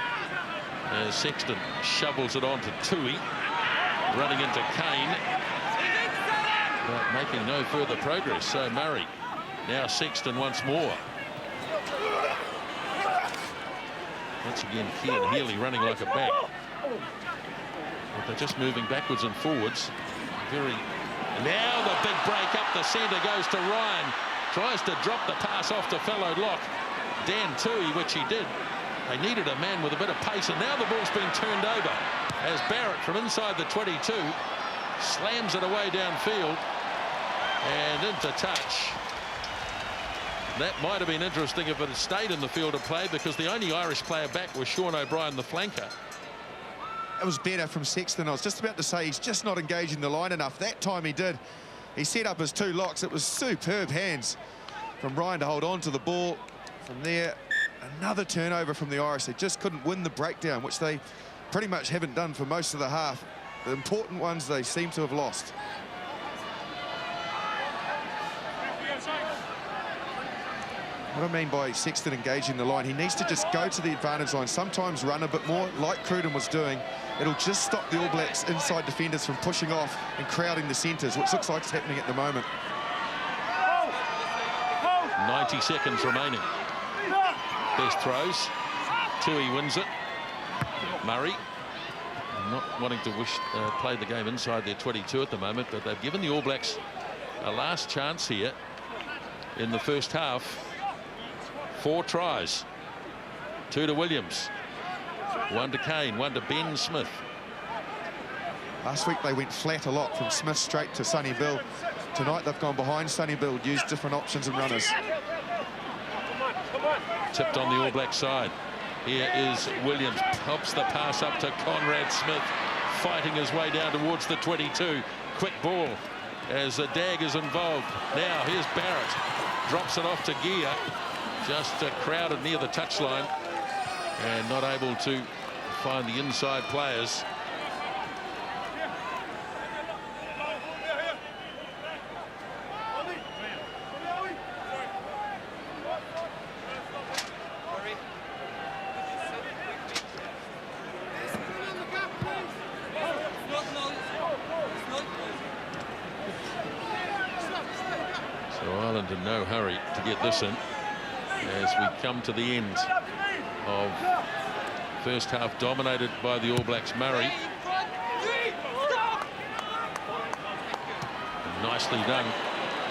As Sexton shovels it on to Tui. Running into Kane. But making no further progress. So Murray. Now Sexton once more. Once again, Kian Healy running like a back. But they're just moving backwards and forwards. Now the big break up the centre goes to Ryan. Tries to drop the pass off to fellow lock Dan Tui, which he did. They needed a man with a bit of pace, and now the ball's been turned over as Barrett from inside the 22 slams it away downfield and into touch. That might have been interesting if it had stayed in the field of play, because the only Irish player back was Sean O'Brien, the flanker. It was better from Sexton. I was just about to say he's just not engaging the line enough. That time he did. He set up his 2 locks. It was superb hands from Ryan to hold on to the ball. From there, another turnover from the Irish. They just couldn't win the breakdown, which they pretty much haven't done for most of the half. The important ones they seem to have lost. What I mean by Sexton engaging the line, he needs to just go to the advantage line, sometimes run a bit more, like Cruden was doing. It'll just stop the All Blacks inside defenders from pushing off and crowding the centres, which looks like it's happening at the moment. 90 seconds remaining. Best throws. Tui wins it. Murray. Not wanting to play the game inside their 22 at the moment, but they've given the All Blacks a last chance here in the first half. 4 tries. 2 to Williams. 1 to Kane. 1 to Ben Smith. Last week they went flat a lot from Smith straight to Sonny Bill. Tonight they've gone behind Sonny Bill, used different options and runners. Tipped on the All Black side. Here is Williams. Pops the pass up to Conrad Smith. Fighting his way down towards the 22. Quick ball as a Dag is involved. Now here's Barrett. Drops it off to Gear. Just crowded near the touchline and not able to find the inside players. So Ireland in no hurry to get this in, as we come to the end of first half, dominated by the All Blacks. Murray. Nicely done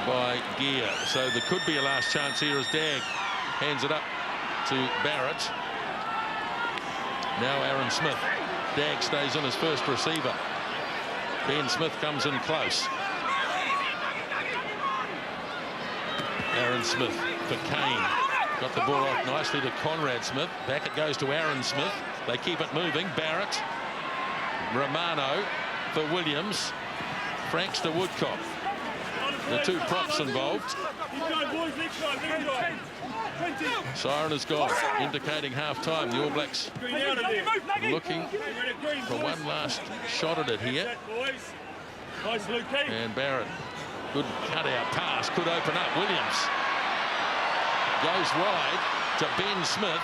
by Gear. So there could be a last chance here as Dag hands it up to Barrett. Now Aaron Smith. Dag stays in as first receiver. Ben Smith comes in close. Aaron Smith for Kane. Got the ball off nicely to Conrad Smith. Back it goes to Aaron Smith. They keep it moving. Barrett. Romano for Williams. Franks to Woodcock. The 2 props involved. Siren is gone, indicating half-time. The All Blacks looking for one last shot at it here. And Barrett, good cut-out pass, could open up. Williams goes wide to Ben Smith.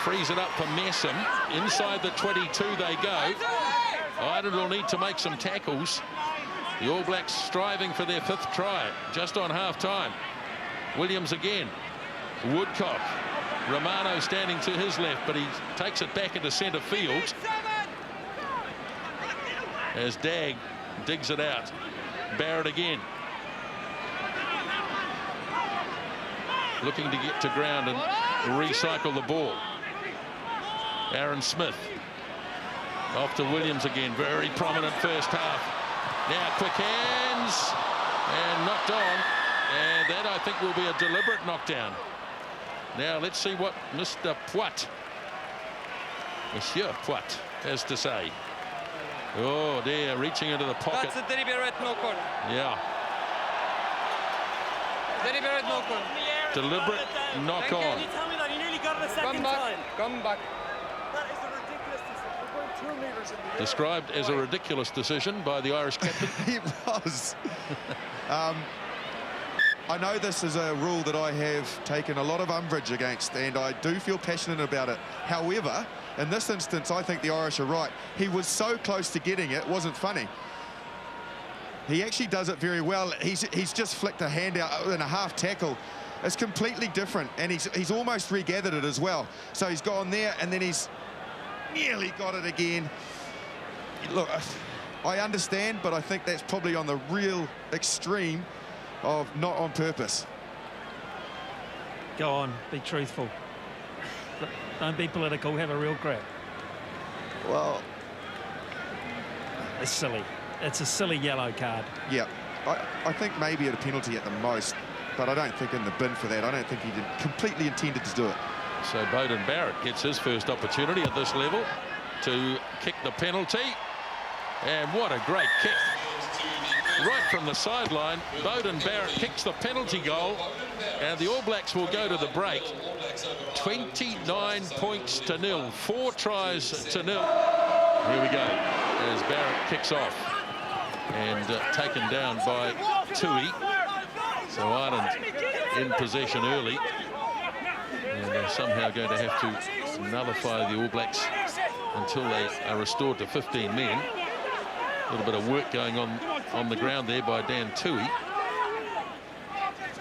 Frees it up for Messam. Inside the 22 they go. Ireland will need to make some tackles. The All Blacks striving for their 5th try, just on half-time. Williams again. Woodcock. Romano standing to his left, but he takes it back into centre field as Dag digs it out. Barrett again. Looking to get to ground and recycle the ball. Aaron Smith. Off to Williams again. Very prominent first half. Now quick hands. And knocked on. And that, I think, will be a deliberate knockdown. Now let's see what Monsieur Poit has to say. Oh, there, reaching into the pocket. That's a deliberate knock-on. Yeah. Deliberate knock-on. Deliberate knock-on. Can you tell me that he nearly got it a second time? Come back. That is a ridiculous decision. We're going 2 meters in the air. Described as a ridiculous decision by the Irish captain. It was. I know this is a rule that I have taken a lot of umbrage against, and I do feel passionate about it. However, in this instance, I think the Irish are right. He was so close to getting it, it wasn't funny. He actually does it very well. He's just flicked a hand out in a half tackle. It's completely different, and he's almost regathered it as well. So he's gone there, and then he's nearly got it again. Look, I understand, but I think that's probably on the real extreme of not on purpose. Go on, be truthful. Don't be political, have a real crack. Well, It's silly. It's a silly yellow card. yeah, I think maybe at a penalty at the most, but I don't think in the bin for that. I don't think he completely intended to do it. So Beauden Barrett gets his first opportunity at this level to kick the penalty. And what a great kick. Right from the sideline, Beauden Barrett kicks the penalty goal, and the All Blacks will go to the break. 29 points to 0, 4 tries to 0. Here we go, as Barrett kicks off, and taken down by Tui. So Ireland in possession early, and they're somehow going to have to nullify the All Blacks until they are restored to 15 men. A little bit of work going on the ground there by Dan Tui.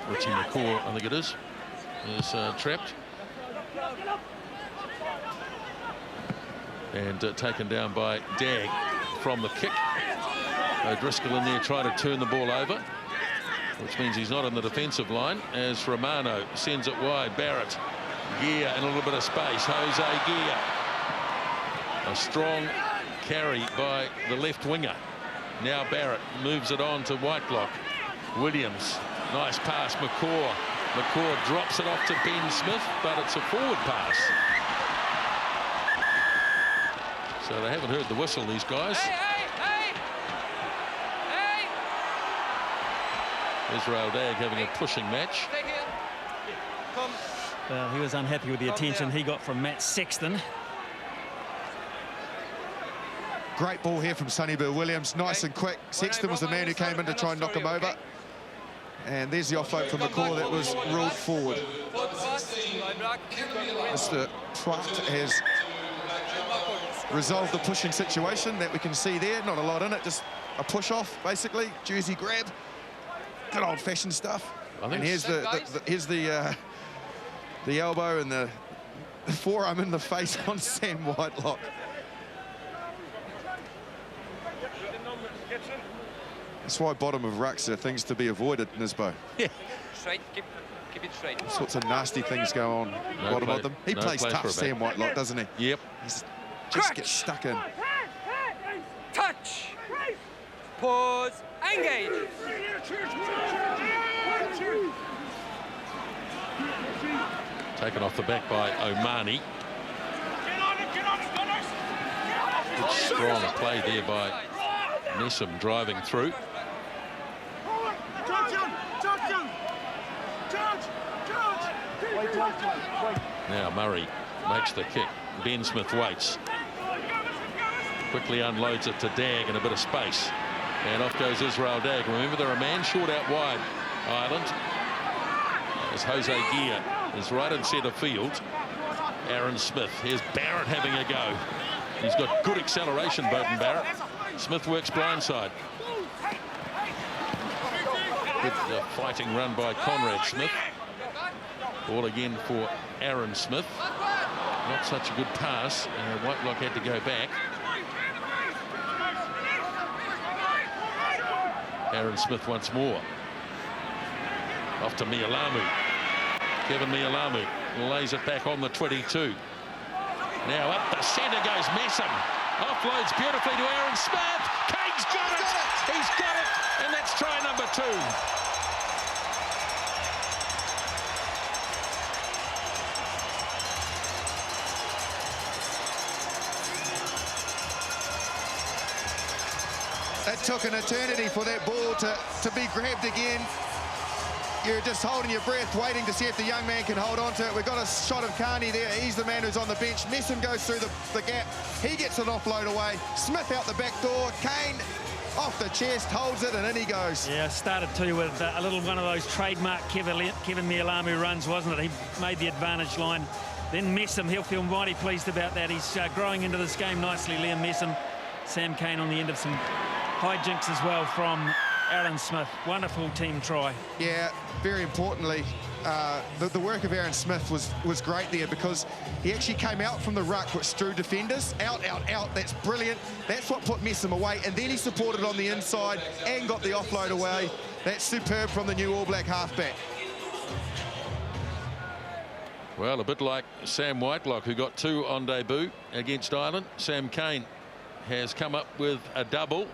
Richie McCaw, I think it is trapped. And taken down by Dag from the kick. O'Driscoll in there trying to turn the ball over, which means he's not in the defensive line, as Romano sends it wide. Barrett, Gear in a little bit of space. Jose Gear. A strong carry by the left winger. Now Barrett moves it on to Whitelock. Williams, nice pass. McCaw drops it off to Ben Smith, but it's a forward pass. So they haven't heard the whistle, these guys. Hey! Israel Dag having a pushing match. Stay here. Come. Well, he was unhappy with the attention he got from Matt Sexton. Great ball here from Sonny Bill Williams, nice and quick. Sexton was the man who came in to try and knock him over. And there's the offload from McCaw that was ruled forward. Mr. Pratt has resolved the pushing situation that we can see there. Not a lot in it, just a push off, basically. Jersey grab. Good old-fashioned stuff. And here's the elbow and the forearm in the face on Sam Whitelock. That's why bottom of rucks are things to be avoided, Nisbo. Yeah. Straight, keep it straight. All sorts of nasty things go on bottom of them. He plays tough, Sam Whitelock, doesn't he? Yep. He's just gets stuck in. Touch. Pause. Engage. Taken off the back by Omani. Good strong play there by Nessam driving through. Now Murray makes the kick. Ben Smith waits. Quickly unloads it to Dag in a bit of space. And off goes Israel Dag. Remember, they're a man short out wide, Ireland. As Jose Gear is right in centre field. Aaron Smith. Here's Barrett having a go. He's got good acceleration, Beauden Barrett. Smith works blindside. Good fighting run by Conrad Smith. Ball again for Aaron Smith. Not such a good pass. Whitelock had to go back. Aaron Smith once more. Off to Mialamu. Kevin Mialamu lays it back on the 22. Now up the centre goes Messam. Offloads beautifully to Aaron Smith. Kane's got it. He's got it. And that's try number 2. It took an eternity for that ball to be grabbed again. You're just holding your breath, waiting to see if the young man can hold on to it. We've got a shot of Carney there. He's the man who's on the bench. Messam goes through the gap. He gets an offload away. Smith out the back door. Kane off the chest, holds it, and in he goes. Yeah, started too with a little one of those trademark Kevin Mialamu runs, wasn't it? He made the advantage line. Then Messam, he'll feel mighty pleased about that. He's growing into this game nicely, Liam Messam. Sam Kane on the end of some hijinks as well from Aaron Smith. Wonderful team try. Yeah, very importantly, the work of Aaron Smith was great there, because he actually came out from the ruck, which drew defenders. Out. That's brilliant. That's what put Messam away. And then he supported on the inside and got the offload away. That's superb from the new All Black halfback. Well, a bit like Sam Whitelock, who got 2 on debut against Ireland. Sam Kane has come up with a double.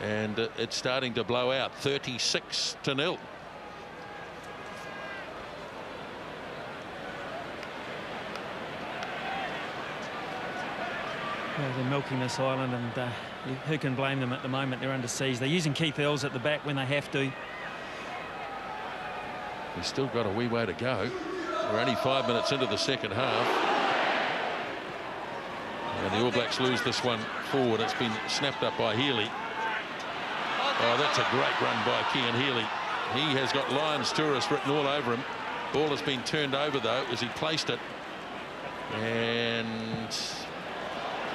And it's starting to blow out. 36-0. Well, they're milking this island, and who can blame them at the moment? They're under siege. They're using Keith Earls at the back when they have to. He's still got a wee way to go. We're only 5 minutes into the second half. And the All Blacks lose this one forward. It's been snapped up by Healy. Oh, that's a great run by Cian Healy. He has got Lions Tourist written all over him. Ball has been turned over, though, as he placed it. And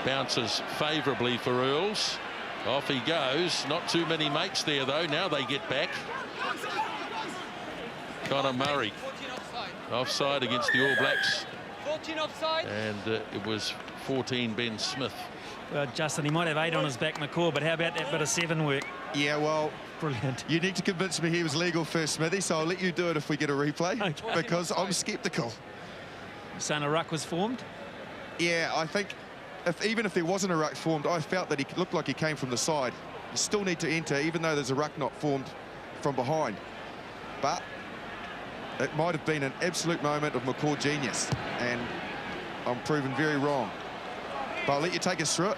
bounces favourably for Earls. Off he goes. Not too many mates there, though. Now they get back. Connor Murray. Offside against the All Blacks. 14 offside. And it was 14 Ben Smith. Well, Justin, he might have 8 on his back, McCaw, but how about that bit of 7 work? Yeah, well, brilliant. You need to convince me he was legal first, Smithy, so I'll let you do it if we get a replay, okay, because I'm sceptical. Saying a ruck was formed? Yeah, I think even if there wasn't a ruck formed, I felt that he looked like he came from the side. You still need to enter, even though there's a ruck not formed from behind. But it might have been an absolute moment of McCaw genius, and I'm proven very wrong. But I'll let you take us through it.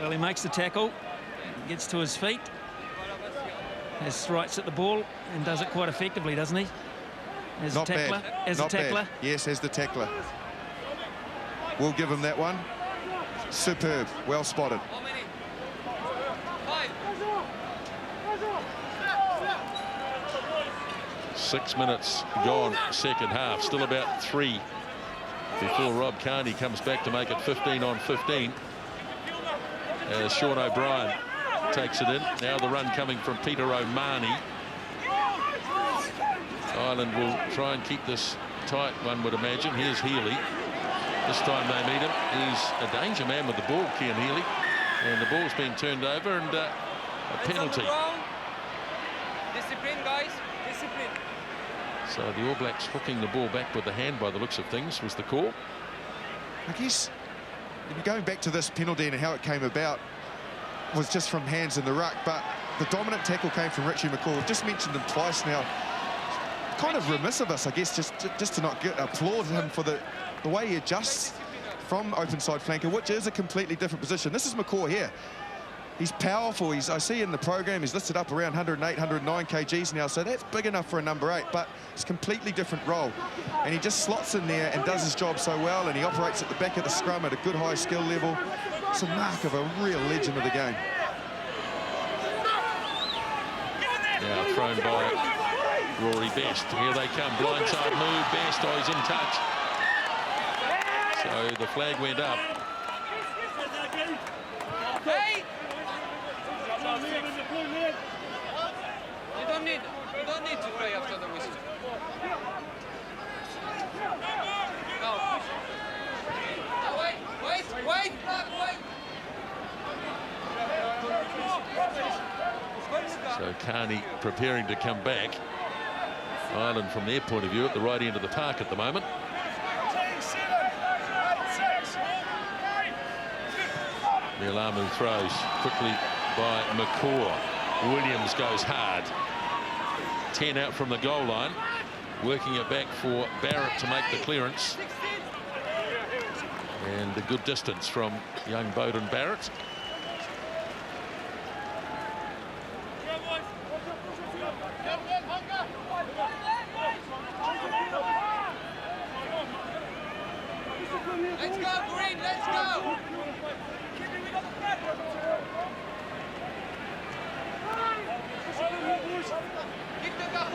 Well, he makes the tackle, gets to his feet, has strikes at the ball, and does it quite effectively, doesn't he? As Not a tackler. bad. As Not a tackler. bad. Yes, as the tackler. We'll give him that one. Superb. Well spotted. How many? 5. 6 minutes gone, second half. Still about 3 before Rob Carney comes back to make it 15 on 15. As Sean O'Brien takes it in. Now the run coming from Peter O'Mahony. Ireland will try and keep this tight, one would imagine. Here's Healy. This time they meet him. He's a danger man with the ball, Cian Healy. And the ball's been turned over, and a penalty. Discipline, guys. Discipline. So the All Blacks hooking the ball back with the hand, by the looks of things, was the call. I guess going back to this penalty and how it came about was just from hands in the ruck, but the dominant tackle came from Richie McCaw. We've just mentioned him twice now. Kind of remiss of us, I guess, just to not applaud him for the way he adjusts from open side flanker, which is a completely different position. This is McCaw here. He's powerful. I see in the program he's listed up around 108, 109 kgs now, so that's big enough for a number 8, but it's a completely different role. And he just slots in there and does his job so well, and he operates at the back of the scrum at a good high skill level. It's a mark of a real legend of the game. Now thrown by Rory Best. Here they come. Blindside move. Best. Oh, he's in touch. So the flag went up. Hey! You don't need to pray after the whistle. No. No, wait. So Carney preparing to come back. Ireland, from their point of view, at the right end of the park at the moment. Neil Armour throws quickly by McCaw. Williams goes hard. 10 out from the goal line. Working it back for Barrett to make the clearance. And a good distance from young Bowden Barrett. Let's go, Green, let's go!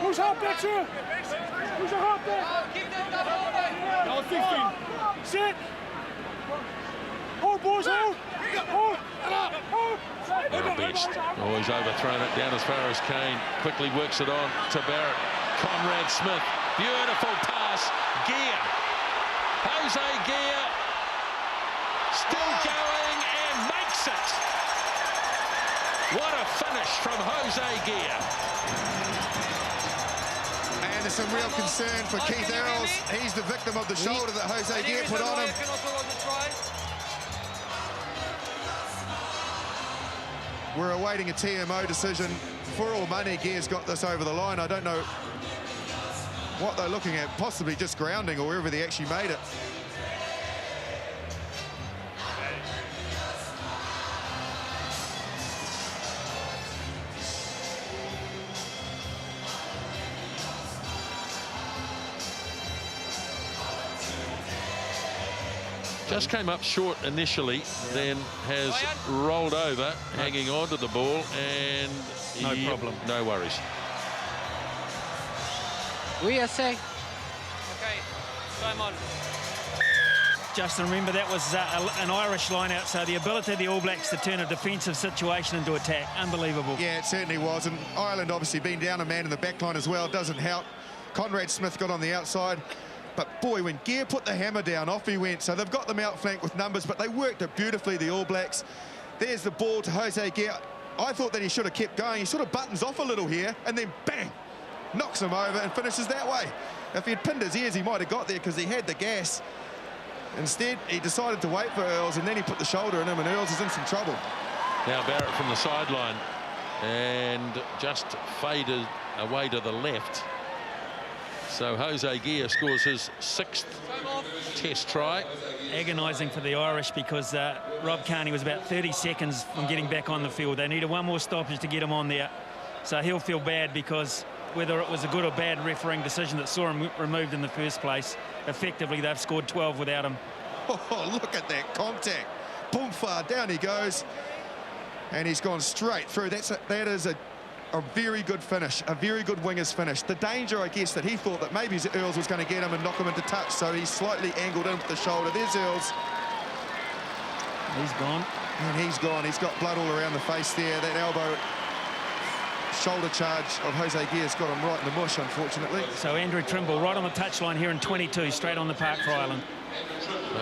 Who's hot back, sir? Who's a hot back? Keep the stuff open! Now 15. Sit. Hold, boys, hold. Hold. Hold. Now Best. Oh, he's overthrown it down as far as Kane. Quickly works it on to Barrett. Conrad Smith. Beautiful pass. Gear. Jose Gear. Still going and makes it. What a finish from Jose Gear. And there's some real concern for Keith Earls. He's the victim of the shoulder that Jose Gear put on him. We're awaiting a TMO decision. For all money, Gear's got this over the line. I don't know what they're looking at, possibly just grounding or wherever they actually made it. Just came up short initially, then has rolled over, hanging on to the ball, and No problem. No worries. We are safe. Okay, time on. Justin, remember that was an Irish line-out, so the ability of the All Blacks to turn a defensive situation into attack, unbelievable. Yeah, it certainly was, and Ireland obviously being down a man in the back line as well doesn't help. Conrad Smith got on the outside, but boy, when Gear put the hammer down, off he went. So they've got them outflanked with numbers, but they worked it beautifully, the All Blacks. There's the ball to Jose Gear. I thought that he should have kept going. He sort of buttons off a little here, and then bang, knocks him over and finishes that way. If he had pinned his ears, he might have got there because he had the gas. Instead, he decided to wait for Earls, and then he put the shoulder in him, and Earls is in some trouble. Now Barrett from the sideline, and just faded away to the left. So Jose Gear scores his 6th test try. Agonising for the Irish because Rob Kearney was about 30 seconds from getting back on the field. They needed one more stoppage to get him on there. So he'll feel bad because whether it was a good or bad refereeing decision that saw him removed in the first place, effectively they've scored 12 without him. Oh, look at that contact. Boom, far down he goes. And he's gone straight through. That is a very good finish, a very good winger's finish. The danger, I guess, that he thought that maybe Earls was going to get him and knock him into touch, so he's slightly angled in with the shoulder. There's Earls. He's gone. And he's gone. He's got blood all around the face there. That elbow shoulder charge of Jose Gear's got him right in the mush, unfortunately. So Andrew Trimble right on the touchline here in 22, straight on the park for Ireland.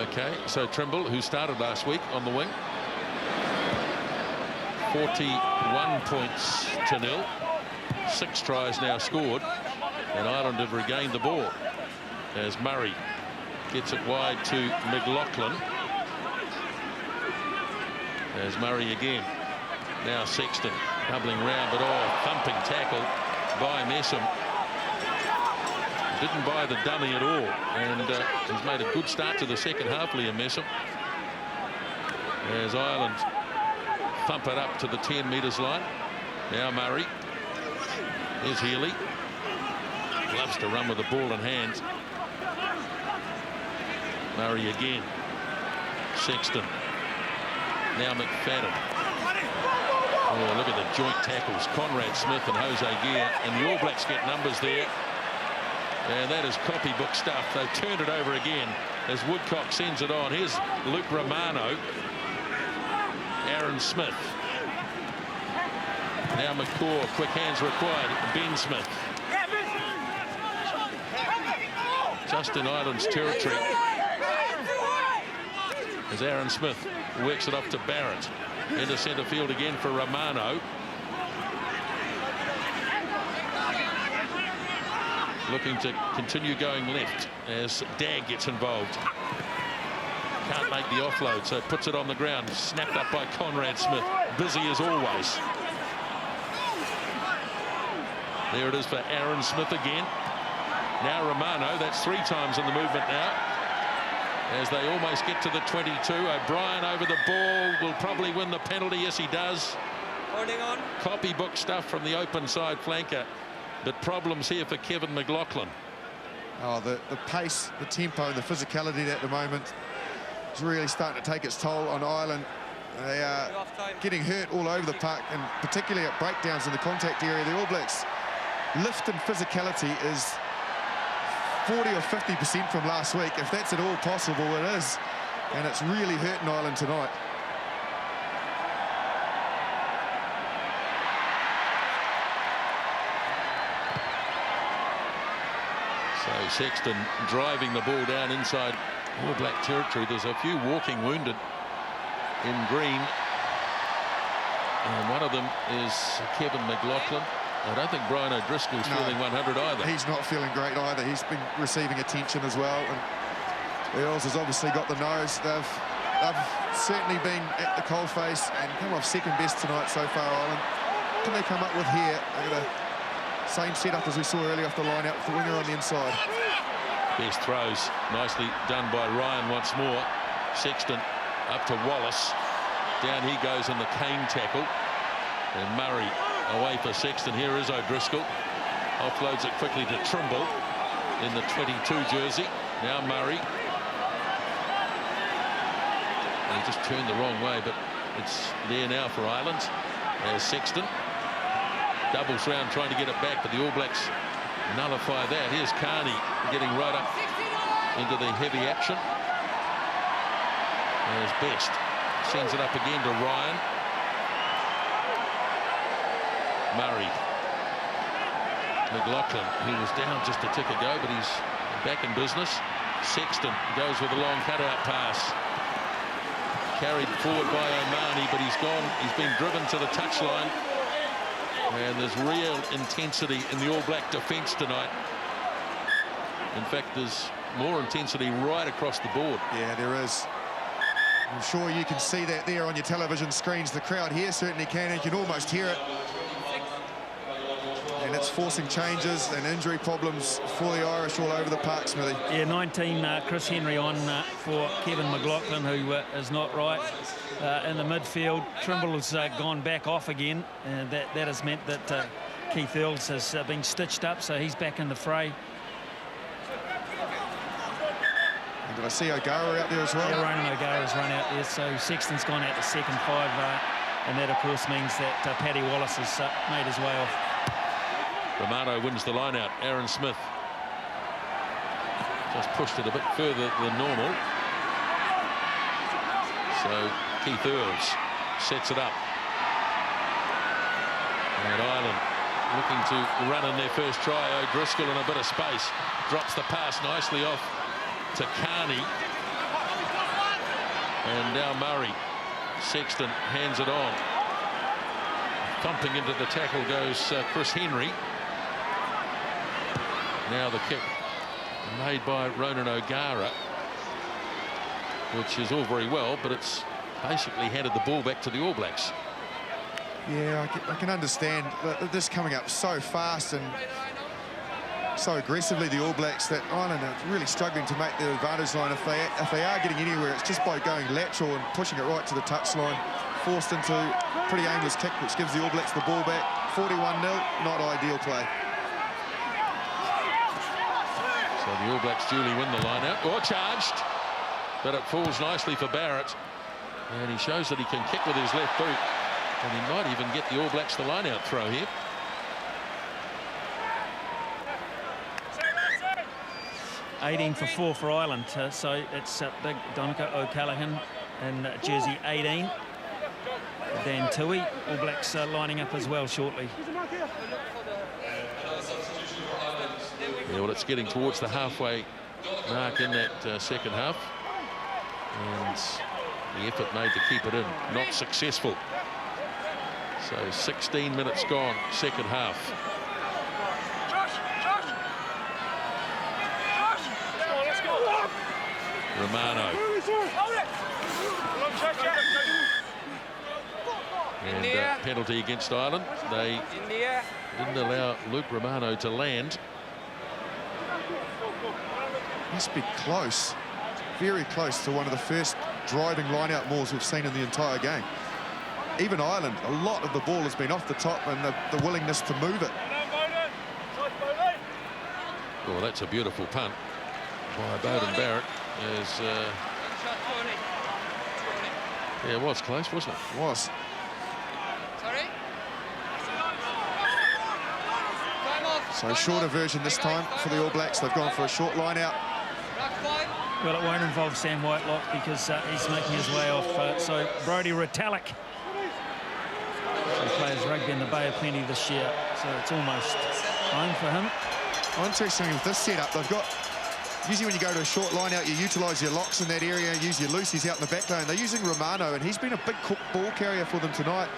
Okay, so Trimble, who started last week on the wing. 41 points to 0. 6 tries now scored, and Ireland have regained the ball as Murray gets it wide to McLaughlin. As Murray again. Now Sexton doubling round, but thumping tackle by Messam. Didn't buy the dummy at all, and he's made a good start to the second half, Liam Messam. As Ireland thump it up to the 10 metres line. Now Murray. Here's Healy. Loves to run with the ball in hand. Murray again. Sexton. Now McFadden. Oh, look at the joint tackles. Conrad Smith and Jose Gear. And the All Blacks get numbers there. And that is copybook stuff. They've turned it over again as Woodcock sends it on. Here's Luke Romano. Aaron Smith. Now McCaw, quick hands required. Ben Smith. Just in Ireland's territory. As Aaron Smith works it off to Barrett. Into centre field again for Romano. looking to continue going left as Dag gets involved. Can't make the offload, so puts it on the ground. Snapped up by Conrad Smith. Busy as always. There it is for Aaron Smith again. Now Romano, that's 3 times in the movement now. As they almost get to the 22. O'Brien over the ball, will probably win the penalty. Yes, he does. Holding on. Copybook stuff from the open side flanker. But problems here for Kevin McLaughlin. Oh, the pace, the tempo, and the physicality at the moment is really starting to take its toll on Ireland. They are getting hurt all over the park, and particularly at breakdowns in the contact area. The All Blacks' lift and physicality is 40 or 50% from last week. If that's at all possible, it is. And it's really hurting Ireland tonight. So Sexton driving the ball down inside All Black territory. There's a few walking wounded in green. And one of them is Kevin McLaughlin. I don't think Brian O'Driscoll's feeling 100 either. He's not feeling great either. He's been receiving attention as well. And the Earls has obviously got the nose. They've certainly been at the coalface and come off second best tonight so far, Ireland. What can they come up with here? They've got the same setup as we saw earlier off the line out with the winger on the inside. Best throws, nicely done by Ryan once more. Sexton up to Wallace. Down he goes in the cane tackle. And Murray away for Sexton. Here is O'Driscoll. Offloads it quickly to Trimble in the 22 jersey. Now Murray. And he just turned the wrong way, but it's there now for Ireland. There's Sexton. Doubles round trying to get it back, but the All Blacks nullify that. Here's Carney getting right up into the heavy action. There's Best. Sends it up again to Ryan. Murray. McLaughlin, who was down just a tick ago, but he's back in business. Sexton goes with a long cutout pass. Carried forward by O'Mahony, but he's gone. He's been driven to the touchline. And there's real intensity in the All Black defence tonight. In fact, there's more intensity right across the board. Yeah, there is. I'm sure you can see that there on your television screens. The crowd here certainly can, and you can almost hear it. And it's forcing changes and injury problems for the Irish all over the park, Smithy. Yeah, 19, Chris Henry on for Kevin McLaughlin, who is not right in the midfield. Trimble has gone back off again, and that has meant that Keith Earls has been stitched up, so he's back in the fray. And did I see O'Gara out there as well? Yeah, Ronan O'Gara's run out there, so Sexton's gone out to second 5, and that, of course, means that Paddy Wallace has made his way off. Romano wins the line out. Aaron Smith just pushed it a bit further than normal. So Keith Earls sets it up. And Ireland looking to run in their first try. O'Driscoll in a bit of space. Drops the pass nicely off to Carney. And now Murray. Sexton hands it on. Thumping into the tackle goes Chris Henry. Now the kick made by Ronan O'Gara, which is all very well, but it's basically handed the ball back to the All Blacks. Yeah, I can understand this coming up so fast and so aggressively, the All Blacks, that Ireland are really struggling to make the advantage line. If they are getting anywhere, it's just by going lateral and pushing it right to the touchline, forced into a pretty aimless kick, which gives the All Blacks the ball back. 41-0, not ideal play. So the All Blacks duly win the line out. Or charged, but it falls nicely for Barrett. And he shows that he can kick with his left boot. And he might even get the All Blacks the line out throw here. $18 for 4 for Ireland, so it's big Donica O'Callaghan in jersey 18. Dan Tui, All Blacks lining up as well shortly. Yeah, well, it's getting towards the halfway mark in that second half. And the effort made to keep it in, not successful. So 16 minutes gone, second half. Romano. And penalty against Ireland. They didn't allow Luke Romano to land. Must be close, very close to one of the first driving line-out mauls we've seen in the entire game. Even Ireland, a lot of the ball has been off the top and the willingness to move it. Oh, that's a beautiful punt by Bowden Barrett. Yeah, it was close, wasn't it? It was. So shorter version this time for the All Blacks. They've gone for a short line out. Well, it won't involve Sam Whitelock because he's making his way off. So Brodie Retallick, who plays rugby in the Bay of Plenty this year. So it's almost home for him. Oh, interesting with this setup, they've got, usually when you go to a short line out, you utilise your locks in that area, use your loosies out in the back lane. They're using Romano, and he's been a big ball carrier for them tonight.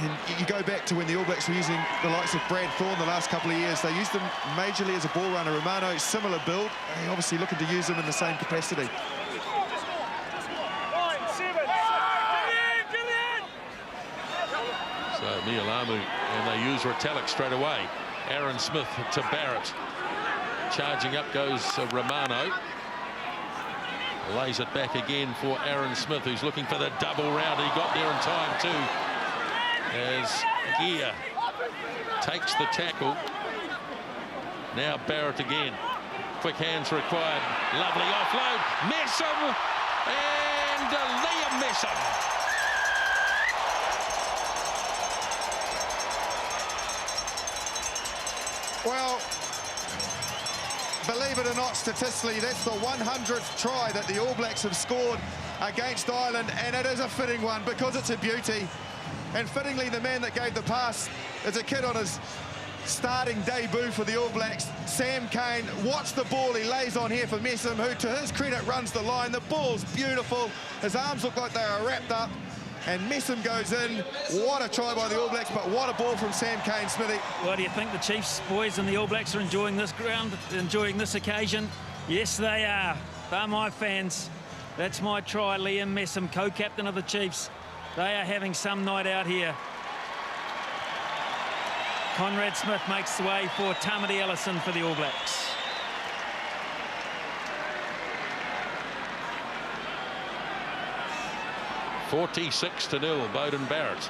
And you go back to when the All Blacks were using the likes of Brad Thorne the last couple of years. They used him majorly as a ball runner. Romano, similar build. They're obviously looking to use him in the same capacity. So Mialamu, and they use Retallick straight away. Aaron Smith to Barrett. Charging up goes Romano. Lays it back again for Aaron Smith, who's looking for the double round. He got there in time too. As Gear takes the tackle. Now Barrett again. Quick hands required. Lovely offload. Messam and Liam Messam. Well, believe it or not, statistically, that's the 100th try that the All Blacks have scored against Ireland, and it is a fitting one because it's a beauty. And fittingly, the man that gave the pass is a kid on his starting debut for the All Blacks, Sam Cane. Watch the ball he lays on here for Messam, who, to his credit, runs the line. The ball's beautiful. His arms look like they are wrapped up. And Messam goes in. What a try by the All Blacks, but what a ball from Sam Cane, Smithy. Well, do you think the Chiefs boys and the All Blacks are enjoying this ground, enjoying this occasion? Yes, they are. They're my fans. That's my try, Liam Messam, co-captain of the Chiefs. They are having some night out here. Conrad Smith makes the way for Tamati Ellison for the All Blacks. (46-0), Bowden Barrett,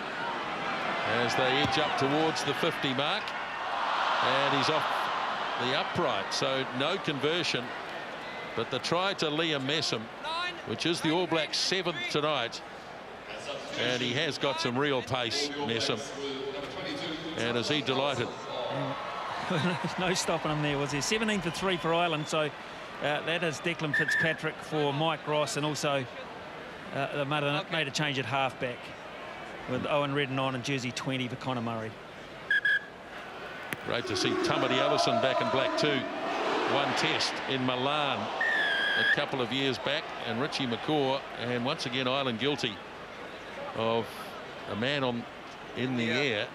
as they edge up towards the 50 mark, and he's off the upright, so no conversion. But the try to Liam Messam, which is the All Blacks' 7th tonight, and he has got some real pace, Messam. And is he delighted? No stopping him there, was there? 17 for 3 for Ireland, so that is Declan Fitzpatrick for Mike Ross, and also they made a change at halfback with Owen Redden on and jersey 20 for Conor Murray. Great to see Tamati Ellison back in black too. One test in Milan a couple of years back, and Richie McCaw, and once again Ireland guilty of a man in the air,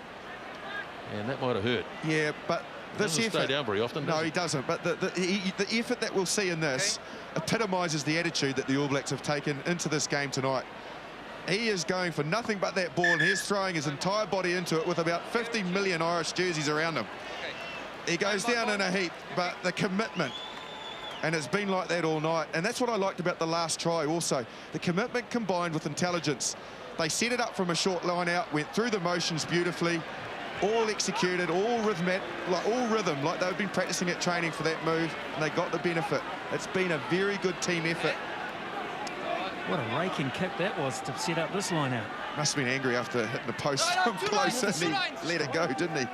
and that might have hurt. Yeah, but this doesn't effort, stay down very often. No, he doesn't. But the effort that we'll see in this epitomises the attitude that the All Blacks have taken into this game tonight. He is going for nothing but that ball, and he's throwing his entire body into it with about 50 million Irish jerseys around him. He goes down in a heap, but the commitment, and it's been like that all night, and that's what I liked about the last try also. The commitment combined with intelligence. They set it up from a short line out, went through the motions beautifully, all executed, all rhythm, like they've been practicing at training for that move, and they got the benefit. It's been a very good team effort. What a raking kick that was to set up this line out. Must have been angry after hitting the post from close, and he let it go, didn't he?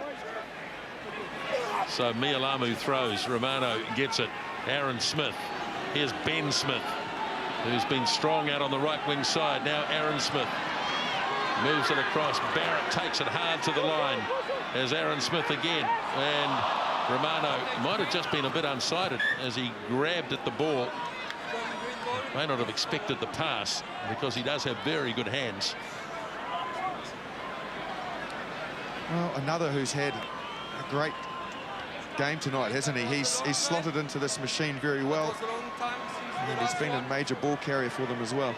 So Mialamu throws, Romano gets it. Aaron Smith. Here's Ben Smith, who's been strong out on the right wing side. Now Aaron Smith moves it across. Barrett takes it hard to the line. There's Aaron Smith again, and Romano might have just been a bit unsighted as he grabbed at the ball. May not have expected the pass because he does have very good hands. Well, another who's had a great game tonight, hasn't he? He's slotted into this machine very well. And he's been a major ball carrier for them as well.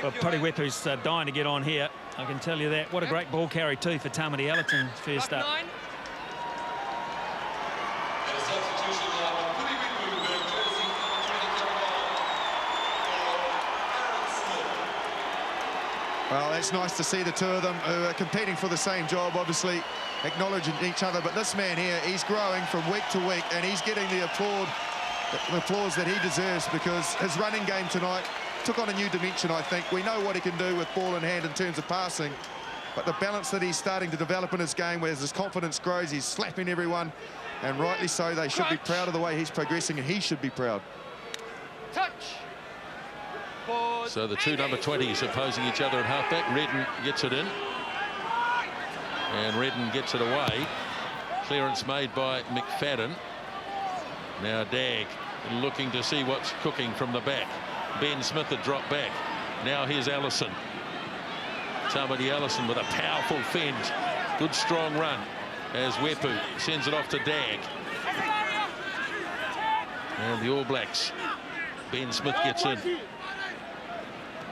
Well, Pariwepu's dying to get on here. I can tell you that. What a great ball carry too for Tamati Ellerton's first up. Well, it's nice to see the two of them who are competing for the same job, obviously acknowledging each other. But this man here, he's growing from week to week, and he's getting the applause that he deserves, because his running game tonight took on a new dimension, I think. We know what he can do with ball in hand in terms of passing, but the balance that he's starting to develop in his game, where as his confidence grows, he's slapping everyone, and rightly so. They should be proud of the way he's progressing, and he should be proud. Touch. So the two number 20s opposing each other at halfback. Redden gets it in, and Redden gets it away. Clearance made by McFadden. Now Dagg looking to see what's cooking from the back. Ben Smith had dropped back. Now here's Allison. Tamati Allison with a powerful fend. Good strong run as Wepu sends it off to Dagg. And the All Blacks. Ben Smith gets in.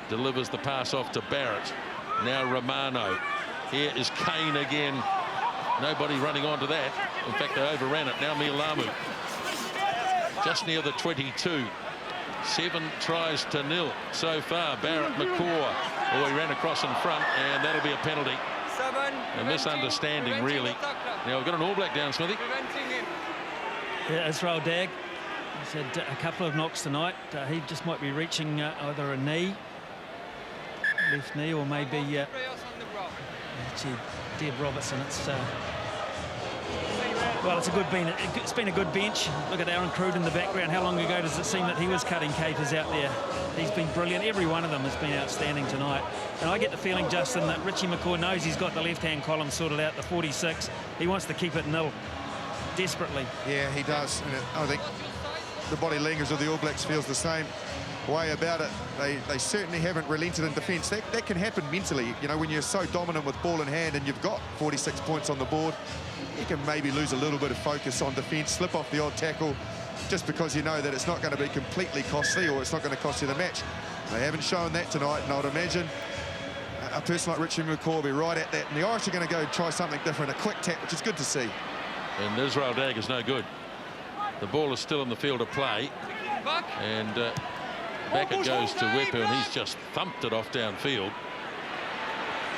Delivers the pass off to Barrett. Now Romano. Here is Kane again. Nobody running onto that. In fact, they overran it. Now Milamu. Just near the 22. 7 tries to 0 so far. Barrett McCaw. Oh, he ran across in front, and that'll be a penalty. A misunderstanding, really. Now we've got an All Black down, Smithy. Yeah, Israel Dagg. He's had a couple of knocks tonight. He just might be reaching either a knee, left knee, or maybe actually Deb Robertson. Well, it's been a good bench. Look at Aaron Crude in the background. How long ago does it seem that he was cutting capers out there? He's been brilliant. Every one of them has been outstanding tonight. And I get the feeling, Justin, that Richie McCaw knows he's got the left-hand column sorted out, the 46. He wants to keep it 0 desperately. Yeah, he does. And I think the body language of the All Blacks feels the same way about it. They certainly haven't relented in defence. That can happen mentally, you know, when you're so dominant with ball in hand and you've got 46 points on the board. You can maybe lose a little bit of focus on defence, slip off the odd tackle, just because you know that it's not going to be completely costly, or it's not going to cost you the match. They haven't shown that tonight, and I'd imagine a person like Richie McCaw will be right at that. And the Irish are going to go try something different, a quick tap, which is good to see. And Israel Dagg is no good. The ball is still in the field of play, and back it goes to Wepu, and he's just thumped it off downfield.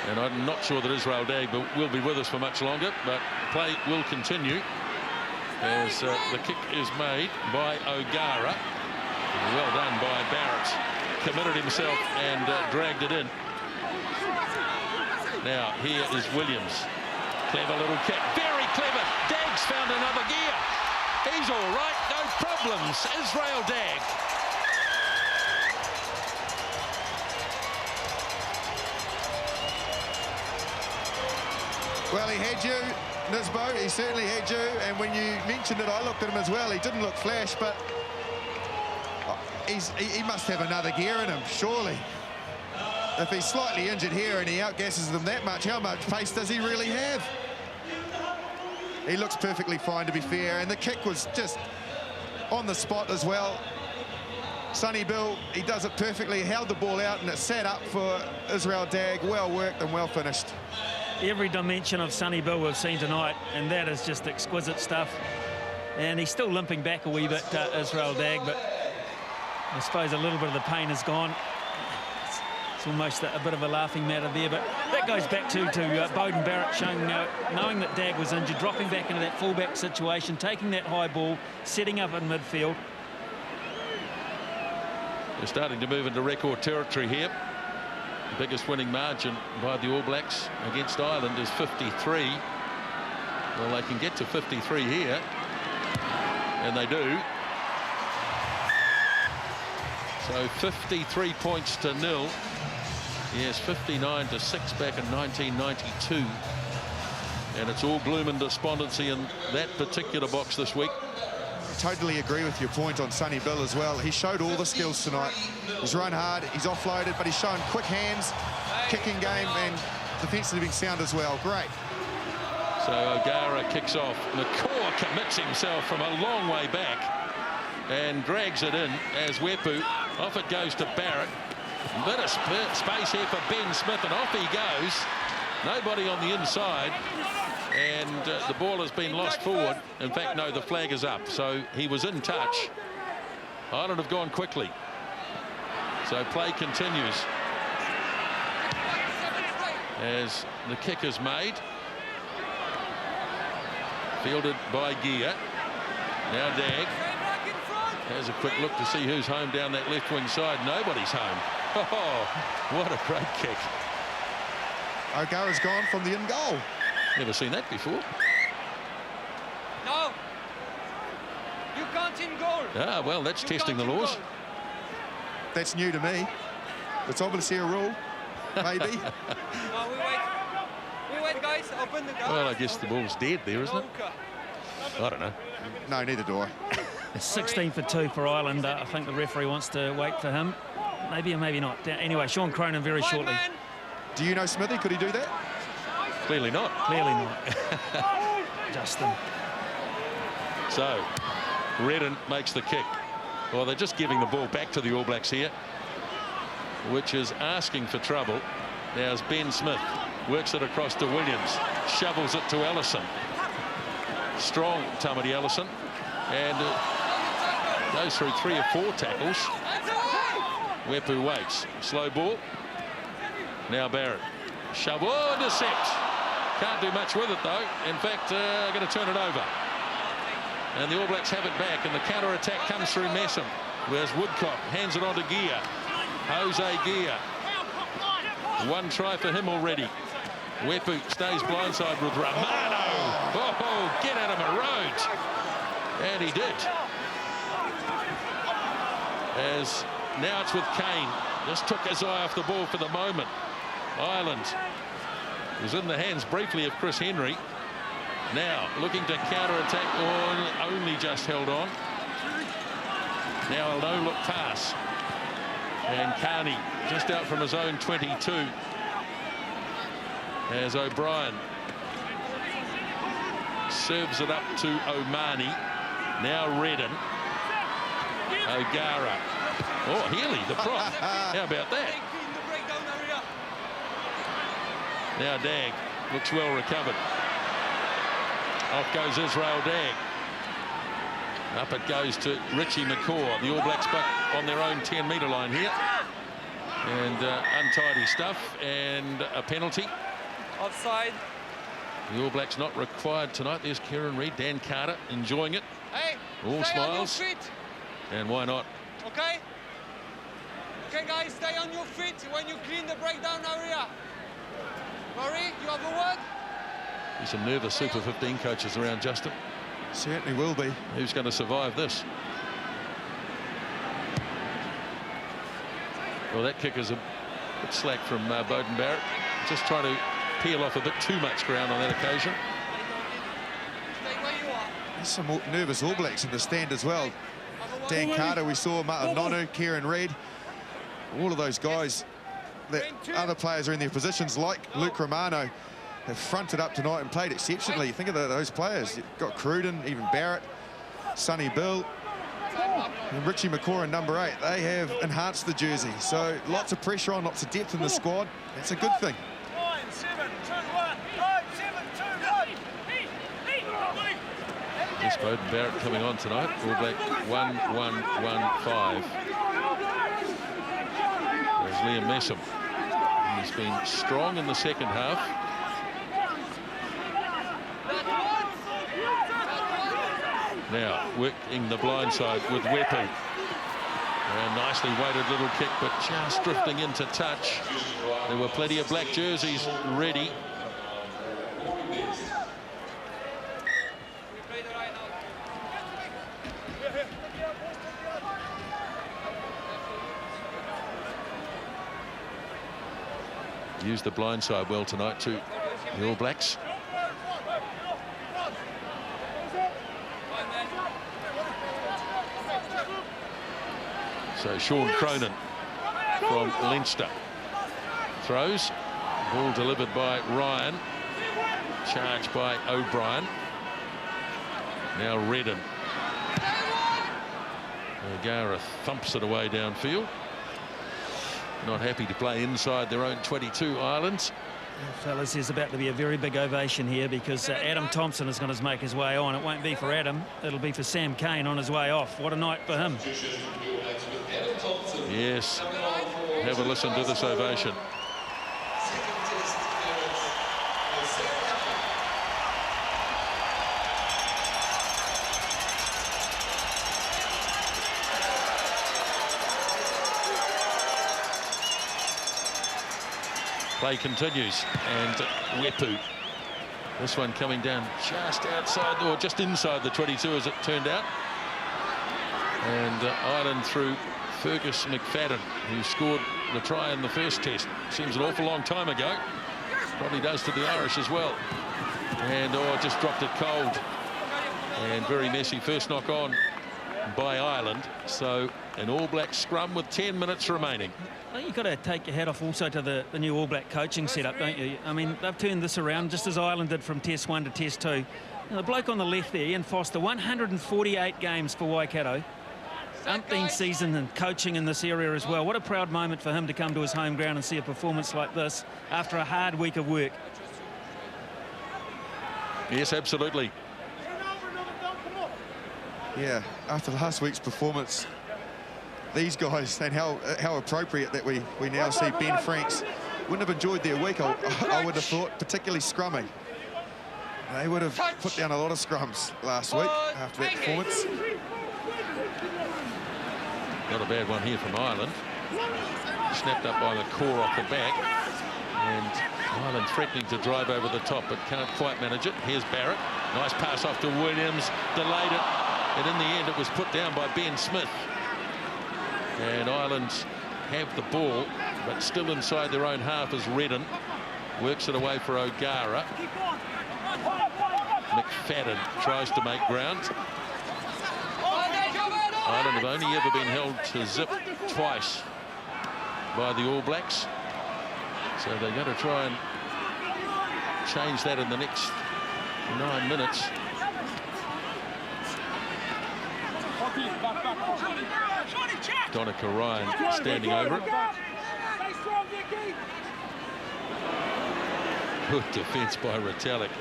And I'm not sure that Israel Dagg will be with us for much longer, but play will continue as the kick is made by O'Gara. Well done by Barrett. Committed himself and dragged it in. Now here is Williams. Clever little kick. Very clever. Dagg's found another gear. He's all right. No problems. Israel Dagg. Well, he had you, Nisbo. He certainly had you. And when you mentioned it, I looked at him as well. He didn't look flash, but he must have another gear in him, surely. If he's slightly injured here and he outgasses them that much, how much pace does he really have? He looks perfectly fine, to be fair. And the kick was just on the spot as well. Sonny Bill, he does it perfectly. Held the ball out and it sat up for Israel Dagg. Well worked and well finished. Every dimension of Sonny Bill we've seen tonight, and that is just exquisite stuff. And he's still limping back a wee bit, Israel Dagg, but I suppose a little bit of the pain is gone. It's almost a bit of a laughing matter there, but that goes back to Beauden Barrett showing, knowing that Dagg was injured, dropping back into that fullback situation, taking that high ball, setting up in midfield. We're starting to move into record territory here. The biggest winning margin by the All Blacks against Ireland is 53. Well, they can get to 53 here, and they do. So 53 points to 0. Yes, 59 to 6 back in 1992. And it's all gloom and despondency in that particular box this week. Totally agree with your point on Sonny Bill as well. He showed all the skills tonight. He's run hard, he's offloaded, but he's shown quick hands, kicking game, and defensively being sound as well. Great. So O'Gara kicks off. McCaw commits himself from a long way back. and drags it in as Wepu. Off it goes to Barrett. A bit of space here for Ben Smith, and off he goes. Nobody on the inside, and the ball has been lost forward. In fact, no, the flag is up, so he was in touch. Ireland have gone quickly, so play continues as the kick is made. Fielded by Gear. Now Dag has a quick look to see who's home down that left wing side. Nobody's home. Oh, what a great kick. O'Gara's gone from the in goal. Never seen that before. No. You can't in goal. Ah, well, that's testing the laws. That's new to me. It's obviously a rule, maybe. No, we wait. We wait, guys. Open the door. Well, I guess the ball's dead there, isn't it? I don't know. No, neither do I. 16 for 2 for Ireland. I think the referee wants to wait for him. Maybe or maybe not. Anyway, Sean Cronin very shortly. Do you know Smithy? Could he do that? Clearly not. Clearly not. Justin. So, Redden makes the kick. Well, they're just giving the ball back to the All Blacks here, which is asking for trouble. Now as Ben Smith works it across to Williams, shovels it to Ellison. Strong Tamati Ellison, and goes through 3 or 4 tackles. Wepu waits. Slow ball. Now Barrett. Shove. Oh, intercept. Can't do much with it, though. In fact, going to turn it over. And the All Blacks have it back, and the counter-attack comes through Messam. Whereas Woodcock hands it on to Gear. Jose Gear. 1 try for him already. Wepu stays blindside with Romano. Oh, get out of my road. And he did. As now it's with Kane. Just took his eye off the ball for the moment. Ireland was in the hands briefly of Chris Henry. Now looking to counter-attack, only just held on. Now a no-look pass. And Carney just out from his own 22. As O'Brien serves it up to O'Mani. Now Redden. O'Gara. Oh, Healy, the prop. How about that? Now Dag looks well recovered. Off goes Israel Dag. Up it goes to Richie McCaw. The All Blacks back on their own 10-metre line here. And untidy stuff and a penalty. Offside. The All Blacks not required tonight. There's Kieran Reid, Dan Carter enjoying it. Hey, all stay smiles. on your feet. And why not? Okay? Okay, guys, stay on your feet when you clean the breakdown area. Murray, you have a word? There's some nervous Super 15 coaches around, Justin. Certainly will be. Who's going to survive this? Well, that kick is a bit slack from Beauden Barrett. Just trying to peel off a bit too much ground on that occasion. Stay where you are. There's some nervous All Blacks in the stand as well. Dan Carter, we saw Martin Nonu, Kieran Reid. All of those guys, that other players are in their positions, like Luke Romano, have fronted up tonight and played exceptionally. Think of those players. You've got Cruden, even Barrett, Sonny Bill, and Richie McCaw in number 8. They have enhanced the jersey. So lots of pressure on, lots of depth in the squad. It's a good thing. 9, 7, 2, 1. 9, 7, 2, 1. Yes, Beauden Barrett coming on tonight. All Black 1-1-1-5. There's Liam Messam. He's been strong in the second half. Now working the blind side with Wepu. A nicely weighted little kick, but just drifting into touch. There were plenty of black jerseys ready. Used the blind side well tonight too, the All Blacks. So Sean Cronin from Leinster throws. Ball delivered by Ryan. Charged by O'Brien. Now Redden. O'Gara thumps it away downfield. Not happy to play inside their own 22, Ireland. Well, fellas, there's about to be a very big ovation here because Adam Thompson is going to make his way on. It won't be for Adam. It'll be for Sam Cane on his way off. What a night for him. Yes. Have a listen to this ovation. Play continues, and Wepu. This one coming down just outside, or just inside the 22 as it turned out. And Ireland through Fergus McFadden, who scored the try in the first test. Seems an awful long time ago. Probably does to the Irish as well. And just dropped it cold. And very messy first knock on by Ireland. So an All Black scrum with 10 minutes remaining. Well, you've got to take your hat off also to the new All Black coaching setup, don't you? I mean, they've turned this around just as Ireland did from Test 1 to Test 2. Now, the bloke on the left there, Ian Foster, 148 games for Waikato. Umpteen season and coaching in this area as well. What a proud moment for him to come to his home ground and see a performance like this after a hard week of work. Yes, absolutely. Yeah, after last week's performance, these guys, and how appropriate that we now see Ben Franks wouldn't have enjoyed their week, I would have thought, particularly scrumming. They would have put down a lot of scrums last week after that performance. Not a bad one here from Ireland. Snapped up by the core off the back. And Ireland threatening to drive over the top, but can't quite manage it. Here's Barrett. Nice pass off to Williams. Delayed it. And in the end, it was put down by Ben Smith. And Ireland have the ball, but still inside their own half as Redden works it away for O'Gara. McFadden tries to make ground. Ireland have only ever been held to zip twice by the All Blacks. So they're going to try and change that in the next 9 minutes. Donica Ryan standing over it. Good defence by Retallick.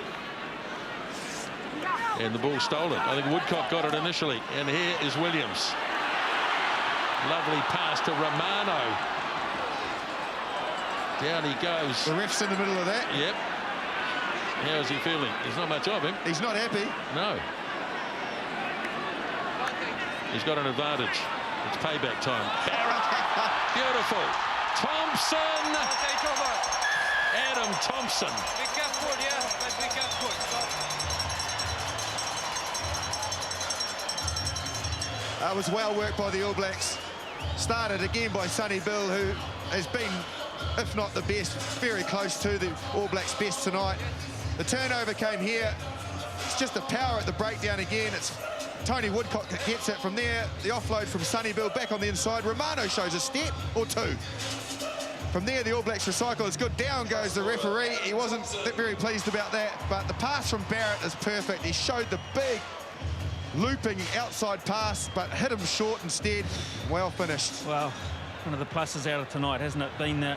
And the ball stolen. I think Woodcock got it initially. And here is Williams. Lovely pass to Romano. Down he goes. The ref's in the middle of that. Yep. How is he feeling? There's not much of him. He's not happy. No. He's got an advantage. It's payback time. Barrett. Beautiful. Thompson. Adam Thompson. Be careful, yeah. Let's be careful. That was well worked by the All Blacks. Started again by Sonny Bill, who has been, if not the best, very close to the All Blacks' best tonight. The turnover came here. It's just the power at the breakdown again. It's Tony Woodcock that gets it from there. The offload from Sonny Bill back on the inside. Romano shows a step or two. From there, the All Blacks recycle is good. Down goes the referee. He wasn't very pleased about that, but the pass from Barrett is perfect. He showed the big looping outside pass, but hit him short instead. Well finished. Well, one of the pluses out of tonight, hasn't it, been the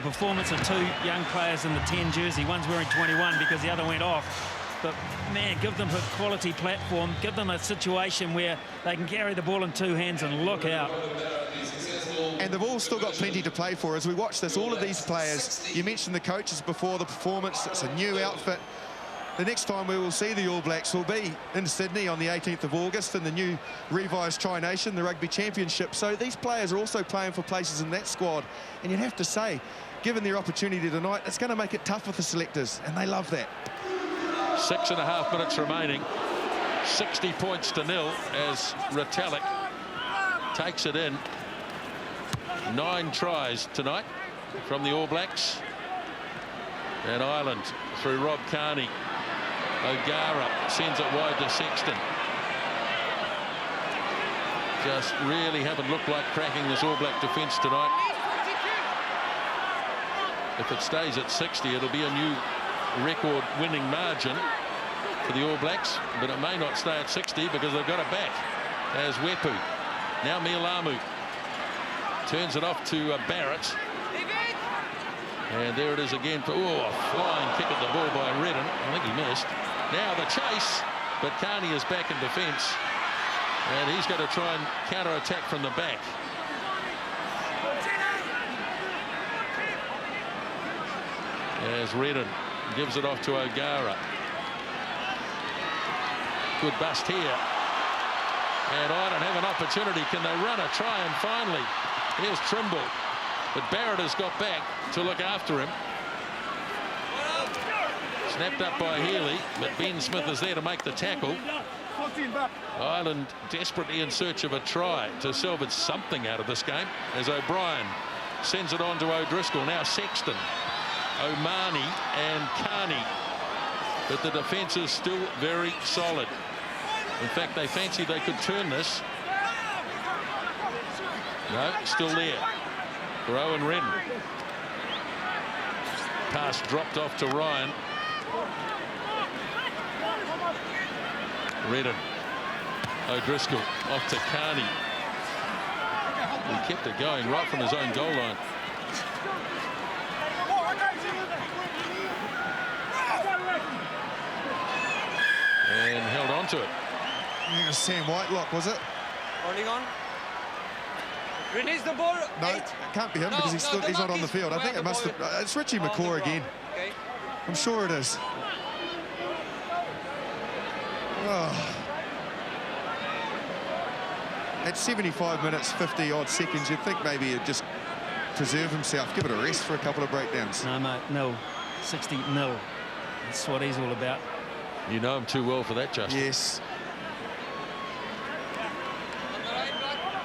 performance of two young players in the 10 jersey. One's wearing 21 because the other went off. But, man, give them a quality platform. Give them a situation where they can carry the ball in two hands and look out. And they've all still got plenty to play for. As we watch this, all of these players, you mentioned the coaches before the performance. It's a new outfit. The next time we will see the All Blacks will be in Sydney on the 18th of August in the new revised Tri-Nation, the Rugby Championship. So these players are also playing for places in that squad. And you'd have to say, given their opportunity tonight, it's going to make it tough for the selectors, and they love that. 6.5 minutes remaining. 60 points to nil as Retallick takes it in. 9 tries tonight from the All Blacks. And Ireland through Rob Carney. O'Gara sends it wide to Sexton. Just really haven't looked like cracking this All Black defence tonight. If it stays at 60, it'll be a new record winning margin for the All Blacks, but it may not stay at 60 because they've got it back as Wepu Now Mialamu turns it off to Barrett. And there it is again for a flying kick at the ball by Redden. I think he missed. Now the chase, but Carney is back in defence. And he's going to try and counter-attack from the back. As Redden gives it off to O'Gara. Good bust here. And Ireland have an opportunity. Can they run a try? And finally, here's Trimble. But Barrett has got back to look after him. Snapped up by Healy, but Ben Smith is there to make the tackle. Ireland desperately in search of a try to salvage something out of this game as O'Brien sends it on to O'Driscoll. Now Sexton, O'Mani and Carney. But the defence is still very solid. In fact, they fancied they could turn this. No, still there for Owen Redden. Pass dropped off to Ryan. Redden. O'Driscoll off to Carney. He kept it going right from his own goal line. And held on to it. I think it was Sam Whitelock, was it? Holding on. Release the ball. No, it can't be him because he's not on the field. I think it must have. It's Richie McCaw again. Okay. I'm sure it is. Oh. At 75 minutes, 50-odd seconds, you'd think maybe he'd just preserve himself, give it a rest for a couple of breakdowns. No, mate, no. 60 nil. That's what he's all about. You know him too well for that, Justin. Yes.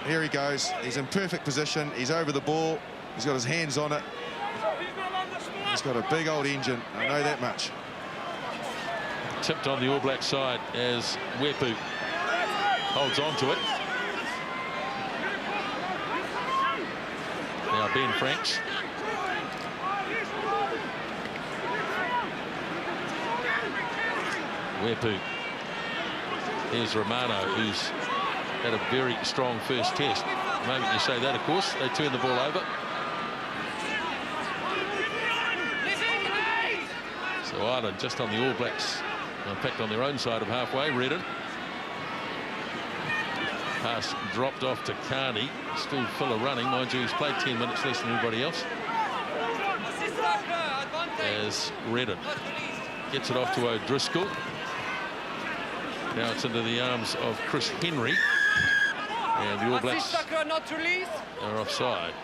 Here he goes. He's in perfect position. He's over the ball. He's got his hands on it. He's got a big old engine. I know that much. Tipped on the All Black side as Wepu holds on to it. Now Ben Franks. Wepu. Here's Romano, who's had a very strong first test. The moment you say that, of course, they turn the ball over. So Ireland just on the All Blacks, in fact on their own side of halfway. Redden. Pass dropped off to Carney. Still full of running. Mind you, he's played 10 minutes less than anybody else. As Redden gets it off to O'Driscoll. Now it's into the arms of Chris Henry. And the All Blacks are offside.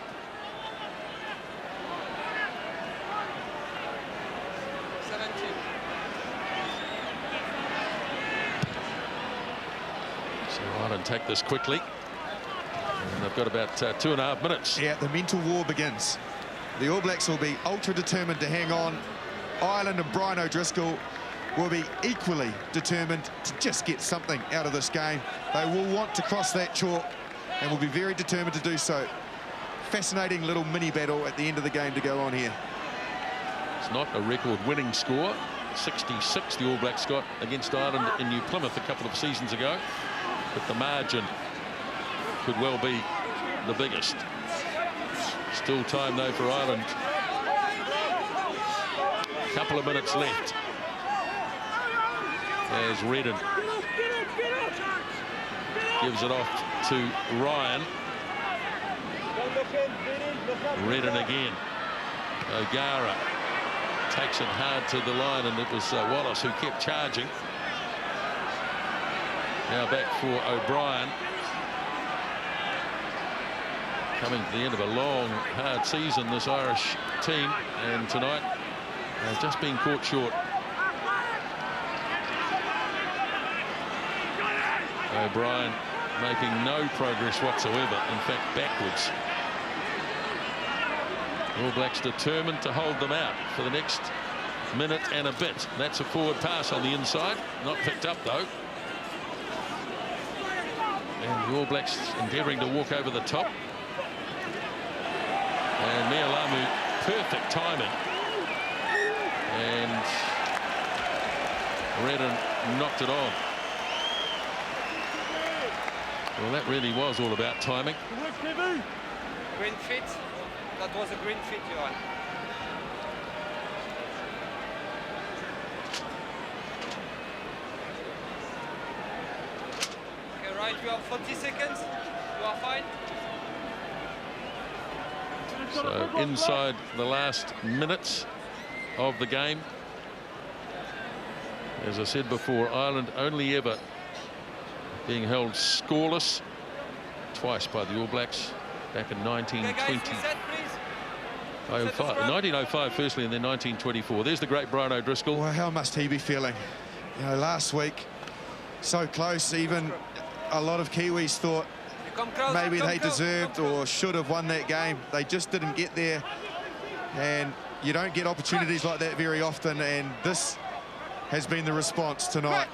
So Ireland take this quickly. And they've got about 2.5 minutes. Yeah, the mental war begins. The All Blacks will be ultra determined to hang on. Ireland and Brian O'Driscoll will be equally determined to just get something out of this game. They will want to cross that chalk and will be very determined to do so. Fascinating little mini battle at the end of the game to go on here. It's not a record-winning score. 66 the All Blacks got against Ireland in New Plymouth a couple of seasons ago. But the margin could well be the biggest. Still time, though, for Ireland. A couple of minutes left. As Redden gives it off to Ryan. Redden again. O'Gara takes it hard to the line, and it was Wallace who kept charging. Now back for O'Brien. Coming to the end of a long, hard season, this Irish team, and tonight they've just been caught short. O'Brien making no progress whatsoever, in fact backwards. All Blacks determined to hold them out for the next minute and a bit. That's a forward pass on the inside, not picked up though. And the All Blacks endeavouring to walk over the top. And Mialamu, perfect timing. And Redden knocked it on. Well, that really was all about timing. Green fit. That was a green fit, Johan. Okay, right, you have 40 seconds. You are fine. So inside the last minutes of the game. As I said before, Ireland only ever being held scoreless twice by the All Blacks back in 1905 firstly, and then 1924. There's the great Brian O'Driscoll. Well, how must he be feeling? You know, last week, so close. Even a lot of Kiwis thought maybe they deserved or should have won that game. They just didn't get there, and you don't get opportunities like that very often, and this has been the response tonight.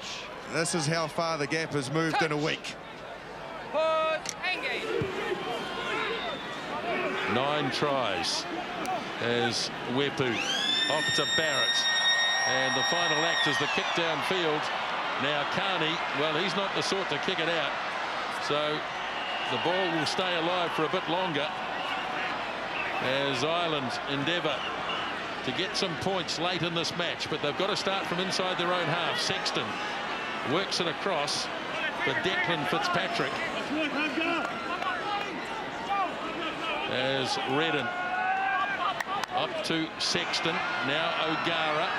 This is how far the gap has moved in a week. 9 tries as Wepu off to Barrett, and the final act is the kick downfield. Now Carney, well, he's not the sort to kick it out, so the ball will stay alive for a bit longer as Ireland endeavour to get some points late in this match, but they've got to start from inside their own half. Sexton works it across for Declan Fitzpatrick as Redden up to Sexton, now O'Gara,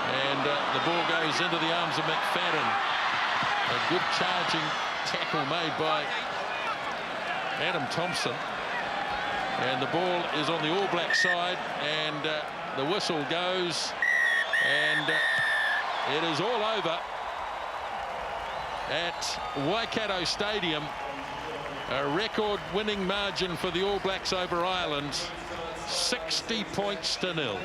and the ball goes into the arms of McFadden. A good charging tackle made by Adam Thompson, and the ball is on the All Black side, and the whistle goes, and it is all over at Waikato Stadium. A record-winning margin for the All Blacks over Ireland, 60 points to 0.